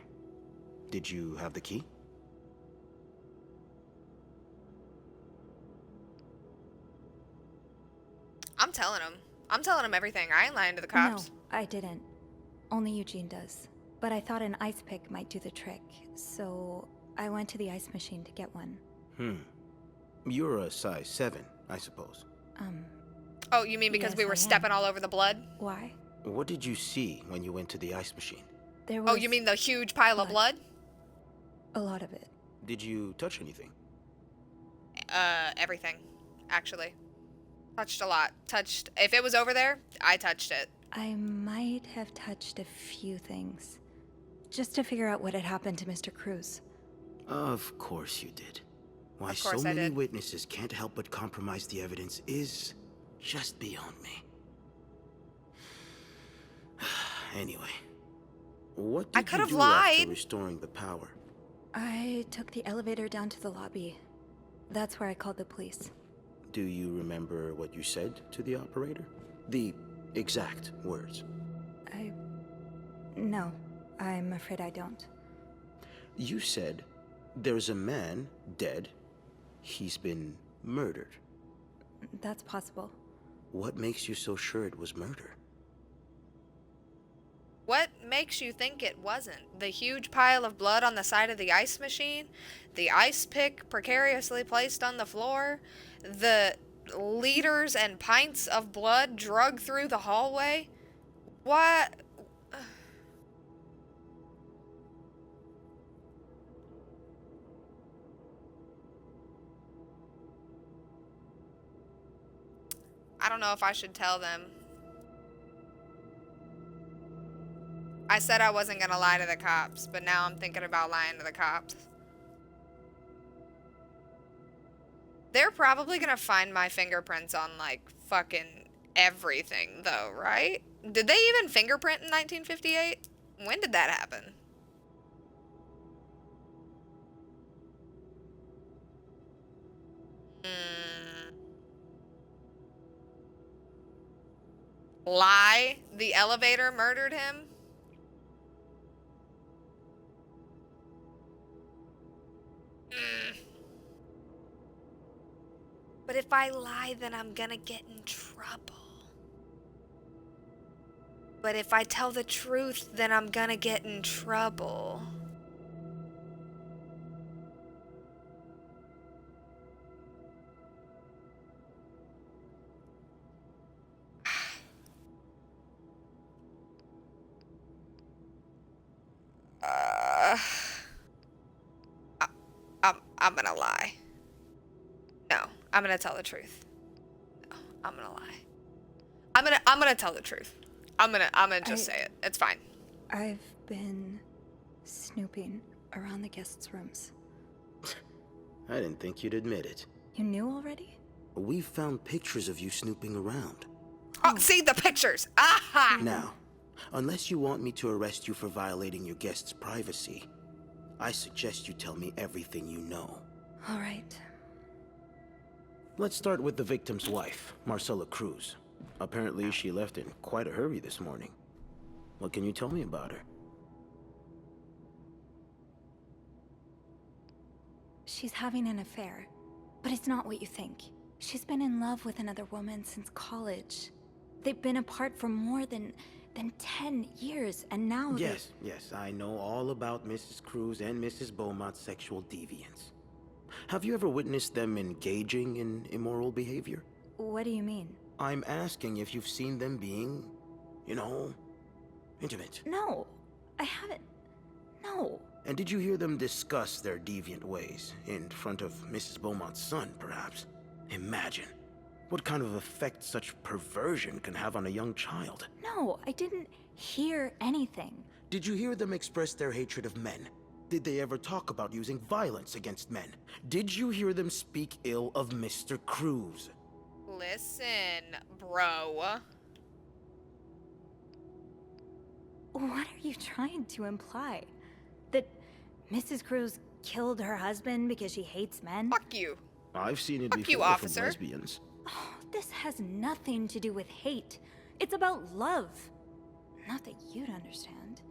Did you have the key? I'm telling them. I'm telling them everything. I ain't lying to the cops. No, I didn't. Only Eugene does. But I thought an ice pick might do the trick, so I went to the ice machine to get one. You're a size 7, I suppose. Oh, you mean because Yes, we were I am. stepping all over the blood? Why? What did you see when you went to the ice machine? There was Oh, you mean the huge pile of blood? a lot of it. Did you touch anything? Everything, actually. Touched a lot. Touched. If it was over there, I touched it. I might have touched a few things. Just to figure out what had happened to Mr. Cruz. Of course you did. Why Of course so I many did. witnesses can't help but compromise the evidence is just beyond me. Anyway, what I did could you have do lied. after restoring the power? I took the elevator down to the lobby. That's where I called the police. Do you remember what you said to the operator? The exact words. No, I'm afraid I don't. You said, there's a man dead. He's been murdered. That's possible. What makes you so sure it was murder? What makes you think it wasn't? The huge pile of blood on the side of the ice machine? The ice pick precariously placed on the floor? The liters and pints of blood dragged through the hallway? What? I don't know if I should tell them. I said I wasn't gonna lie to the cops, but now I'm thinking about lying to the cops. They're probably gonna find my fingerprints on, like, fucking everything, though, right? Did they even fingerprint in 1958? When did that happen? Lie? The elevator murdered him? But if I lie, then I'm gonna get in trouble. But if I tell the truth, then I'm gonna get in trouble. I'm gonna lie. No, I'm gonna tell the truth. No, I'm gonna lie. I'm gonna tell the truth. I'm gonna just say it. It's fine. I've been snooping around the guests' rooms. I didn't think you'd admit it. You knew already? We found pictures of you snooping around. Oh, see the pictures. Aha! Now, unless you want me to arrest you for violating your guest's privacy, I suggest you tell me everything you know. All right. Let's start with the victim's wife, Marcela Cruz. Apparently, she left in quite a hurry this morning. What can you tell me about her? She's having an affair. But it's not what you think. She's been in love with another woman since college. They've been apart for more than 10 years, and now Yes, I know all about Mrs. Cruz and Mrs. Beaumont's sexual deviance. Have you ever witnessed them engaging in immoral behavior? What do you mean? I'm asking if you've seen them being, you know, intimate. No, I haven't. No. And did you hear them discuss their deviant ways in front of Mrs. Beaumont's son, perhaps? Imagine what kind of effect such perversion can have on a young child. No, I didn't hear anything. Did you hear them express their hatred of men? Did they ever talk about using violence against men? Did you hear them speak ill of Mr. Cruz? Listen, bro. What are you trying to imply? That Mrs. Cruz killed her husband because she hates men? Fuck you. I've seen it Fuck before you, from officer. lesbians. Oh, this has nothing to do with hate. It's about love. Not that you'd understand.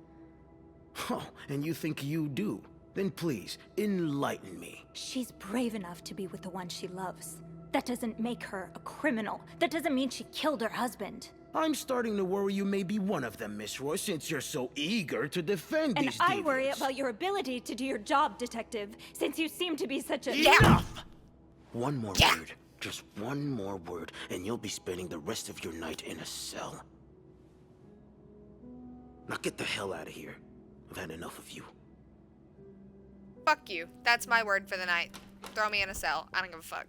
Oh, and you think you do? Then please, enlighten me. She's brave enough to be with the one she loves. That doesn't make her a criminal. That doesn't mean she killed her husband. I'm starting to worry you may be one of them, Miss Roy, since you're so eager to defend And these I worry deviants. about your ability to do your job, detective, since you seem to be such a— Enough! One more word. Just one more word, and you'll be spending the rest of your night in a cell. Now get the hell out of here. I've had enough of you. Fuck you. That's my word for the night. Throw me in a cell. I don't give a fuck.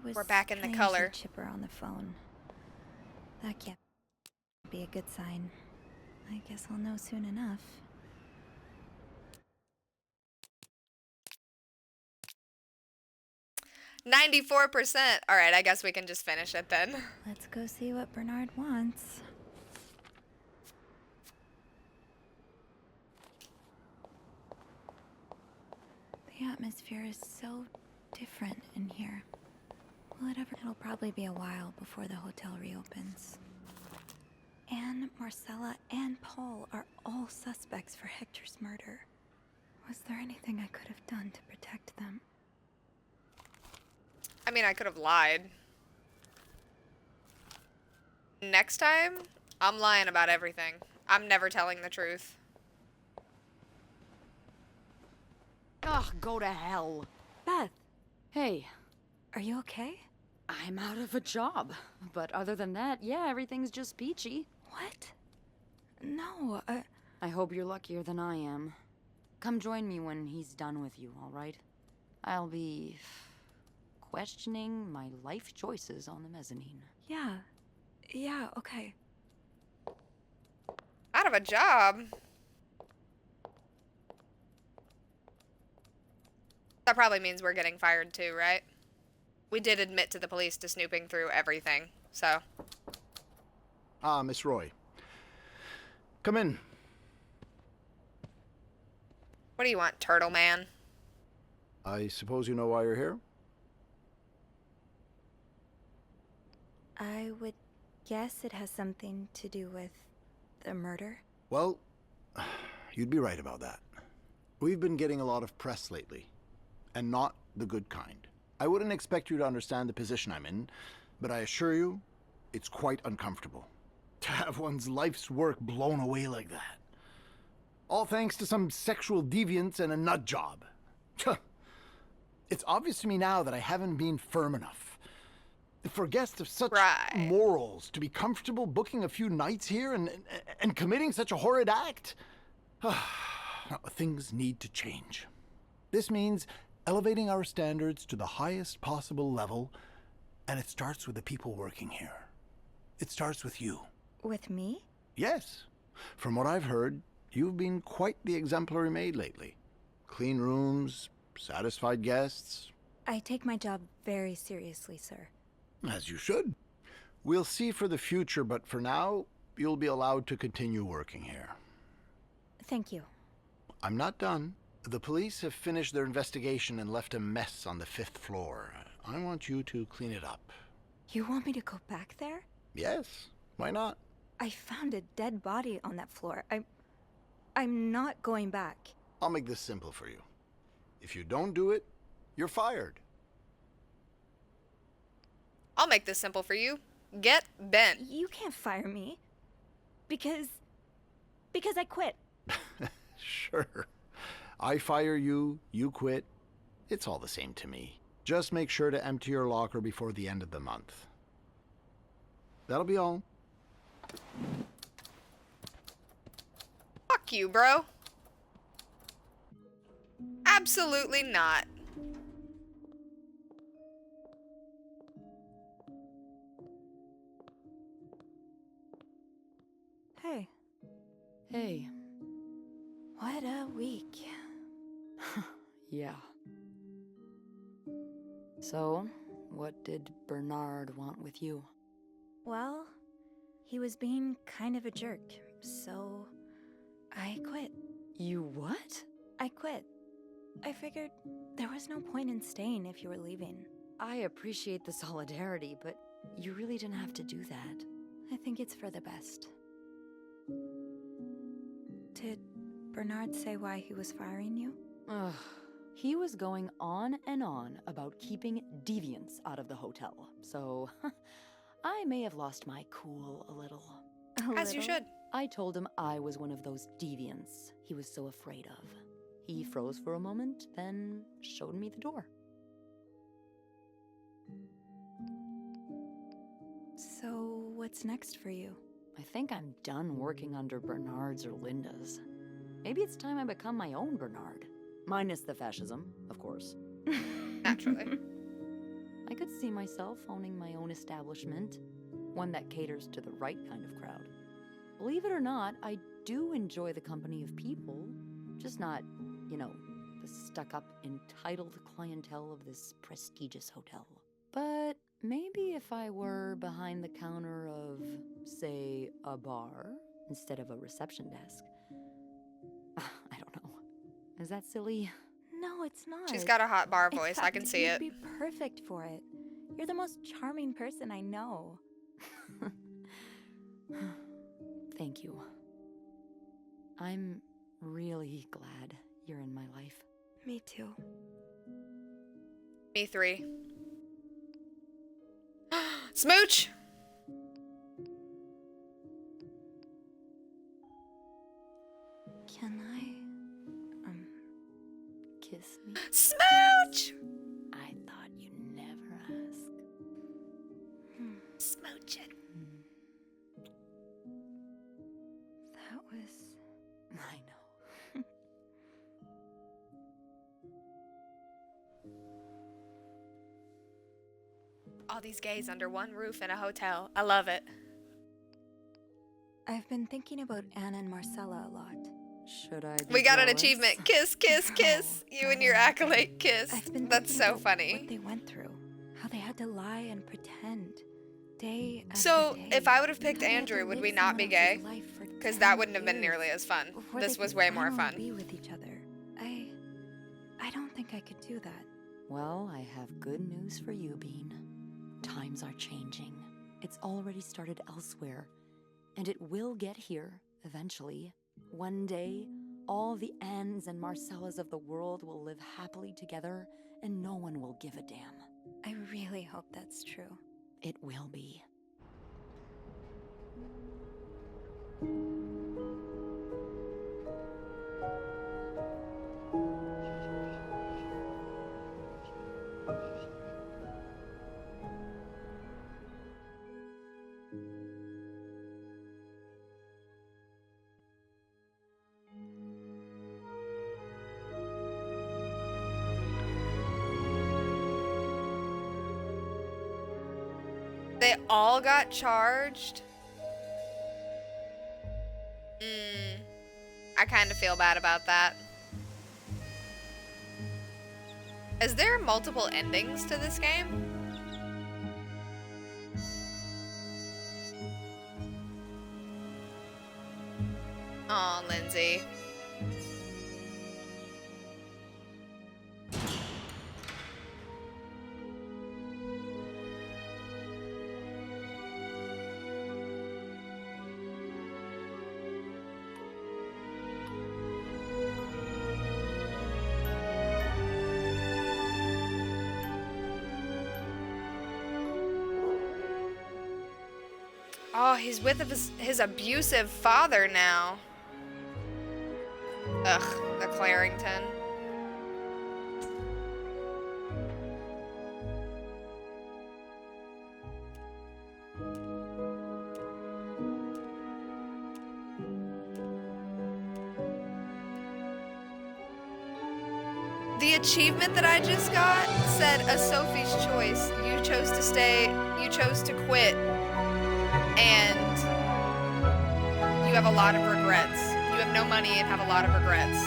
Was We're back in the strangely color. chipper on the phone. That can't be a good sign. I guess I'll know soon enough. $94%. All right, I guess we can just finish it then. Let's go see what Bernard wants. The atmosphere is so different in here. Will it ever? It'll probably be a while before the hotel reopens. Anne, Marcella, and Paul are all suspects for Hector's murder. Was there anything I could have done to protect them? I mean, I could have lied. Next time, I'm lying about everything. I'm never telling the truth. Ugh, go to hell. Beth, Hey, are you okay? I'm out of a job. But other than that, yeah, everything's just peachy. What? No, I hope you're luckier than I am. Come join me when he's done with you, all right? I'll be questioning my life choices on the mezzanine. Yeah, okay. Out of a job? That probably means we're getting fired too, right? We did admit to the police to snooping through everything, so. Ah, Miss Roy. Come in. What do you want, Turtle Man? I suppose you know why you're here? I would guess it has something to do with the murder. Well, you'd be right about that. We've been getting a lot of press lately, and not the good kind. I wouldn't expect you to understand the position I'm in, but I assure you, it's quite uncomfortable. To have one's life's work blown away like that. All thanks to some sexual deviance and a nut job. It's obvious to me now that I haven't been firm enough. For guests of such morals to be comfortable booking a few nights here and committing such a horrid act. Things need to change. This means elevating our standards to the highest possible level, and it starts with the people working here. It starts with you. With me? Yes. From what I've heard, you've been quite the exemplary maid lately. Clean rooms, satisfied guests. I take my job very seriously, sir. As you should. We'll see for the future, but for now, you'll be allowed to continue working here. Thank you. I'm not done. The police have finished their investigation and left a mess on the 5th floor. I want you to clean it up. You want me to go back there? Yes, why not? I found a dead body on that floor. I'm not going back. I'll make this simple for you. If you don't do it, you're fired. I'll make this simple for you. Get bent. You can't fire me. Because I quit. Sure. I fire you, you quit. It's all the same to me. Just make sure to empty your locker before the end of the month. That'll be all. Fuck you, bro. Absolutely not. Hey. Hey. What a week. Yeah. So, what did Bernard want with you? Well, he was being kind of a jerk, so I quit. You what? I quit. I figured there was no point in staying if you were leaving. I appreciate the solidarity, but you really didn't have to do that. I think it's for the best. Did Bernard say why he was firing you? Ugh. He was going on and on about keeping deviants out of the hotel, so I may have lost my cool a little. As you should. I told him I was one of those deviants he was so afraid of. He froze for a moment, then showed me the door. So, what's next for you? I think I'm done working under Bernard's or Linda's. Maybe it's time I become my own Bernard. Minus the fascism, of course. Naturally. I could see myself owning my own establishment, one that caters to the right kind of crowd. Believe it or not, I do enjoy the company of people, just not, you know, the stuck-up, entitled clientele of this prestigious hotel. But maybe if I were behind the counter of, say, a bar, instead of a reception desk. I don't know. Is that silly? No, it's not. She's got a hot bar In voice. I fact, can see it. You'd be perfect for it. You're the most charming person I know. Thank you. I'm really glad you're in my life. Me too. Me 3. Smooch! Can I, kiss me? Smooch! I thought you'd never ask. Smooch it. That was... I know. All these gays under one roof in a hotel. I love it. I've been thinking about Anna and Marcella a lot. Should I be We got an jealous? achievement. Kiss, kiss, kiss. You and your accolade kiss. I've been That's thinking so about funny. what they went through. How they had to lie and pretend. Day after So, day. if I would have picked How they had Andrew, to would live we not be someone gay? else's life for Because 10 that wouldn't have been years nearly as fun. before This they was could way more finally fun. be with each other. I don't think I could do that. Well, I have good news for you, Bean. Times are changing. It's already started elsewhere, and it will get here eventually. One day, all the Annes and Marcellas of the world will live happily together, and no one will give a damn. I really hope that's true. It will be. They all got charged? I kind of feel bad about that. Is there multiple endings to this game? Aw, Lindsay. Oh, he's with his abusive father now. Ugh, the Clarington. The achievement that I just got said a Sophie's choice. You chose to stay, you chose to quit, and you have a lot of regrets. You have no money and have a lot of regrets.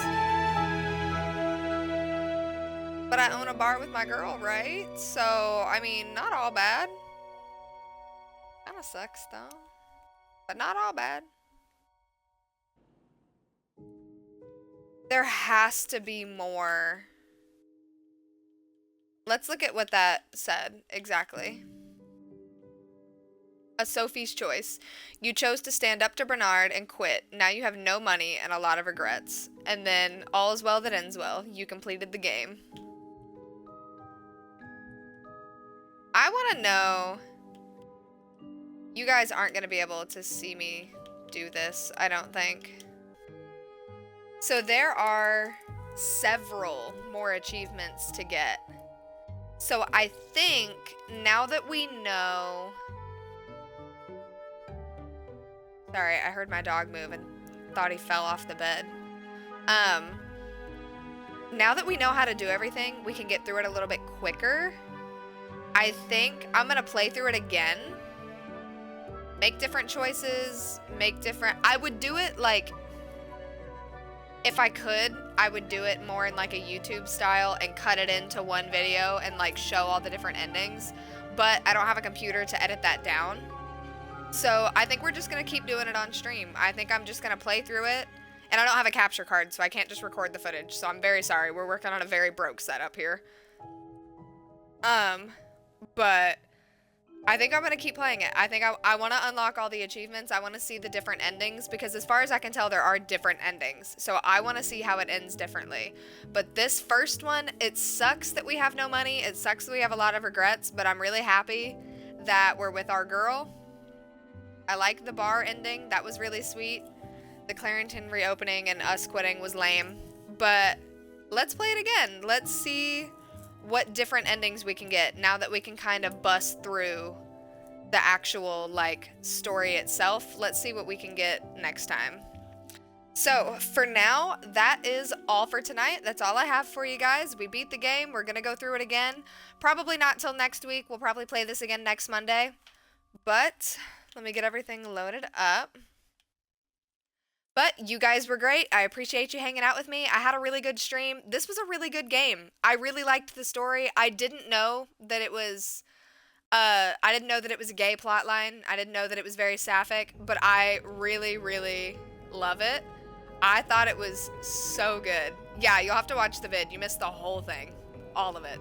But I own a bar with my girl, right? So, I mean, not all bad. Kinda sucks though. But not all bad. There has to be more. Let's look at what that said exactly. A Sophie's choice. You chose to stand up to Bernard and quit. Now you have no money and a lot of regrets. And then, all is well that ends well. You completed the game. I want to know... You guys aren't going to be able to see me do this, I don't think. So there are several more achievements to get. So I think now that we know... Sorry, I heard my dog move and thought he fell off the bed. Now that we know how to do everything, we can get through it a little bit quicker. I think I'm gonna play through it again. Make different choices, I would do it like, if I could, I would do it more in like a YouTube style and cut it into one video and like show all the different endings. But I don't have a computer to edit that down. So I think we're just going to keep doing it on stream. I think I'm just going to play through it. And I don't have a capture card, so I can't just record the footage. So I'm very sorry. We're working on a very broke setup here. But I think I'm going to keep playing it. I think I want to unlock all the achievements. I want to see the different endings. Because as far as I can tell, there are different endings. So I want to see how it ends differently. But this first one, it sucks that we have no money. It sucks that we have a lot of regrets. But I'm really happy that we're with our girl. I like the bar ending. That was really sweet. The Clarington reopening and us quitting was lame. But let's play it again. Let's see what different endings we can get now that we can kind of bust through the actual, like, story itself. Let's see what we can get next time. So, for now, that is all for tonight. That's all I have for you guys. We beat the game. We're going to go through it again. Probably not till next week. We'll probably play this again next Monday. But... let me get everything loaded up. But you guys were great. I appreciate you hanging out with me. I had a really good stream. This was a really good game. I really liked the story. I didn't know that it was a gay plotline. I didn't know that it was very sapphic, but I really, really love it. I thought it was so good. Yeah, you'll have to watch the vid. You missed the whole thing. All of it.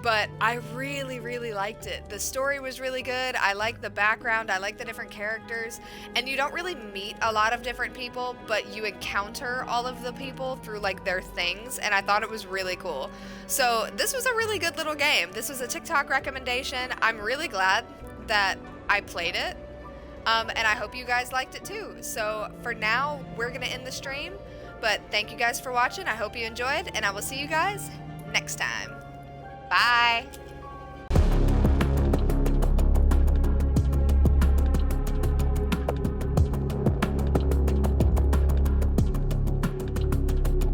But I really, really liked it. The story was really good. I like the background. I like the different characters. And you don't really meet a lot of different people, but you encounter all of the people through like their things. And I thought it was really cool. So this was a really good little game. This was a TikTok recommendation. I'm really glad that I played it. And I hope you guys liked it too. So for now, we're going to end the stream. But thank you guys for watching. I hope you enjoyed. And I will see you guys next time. Bye.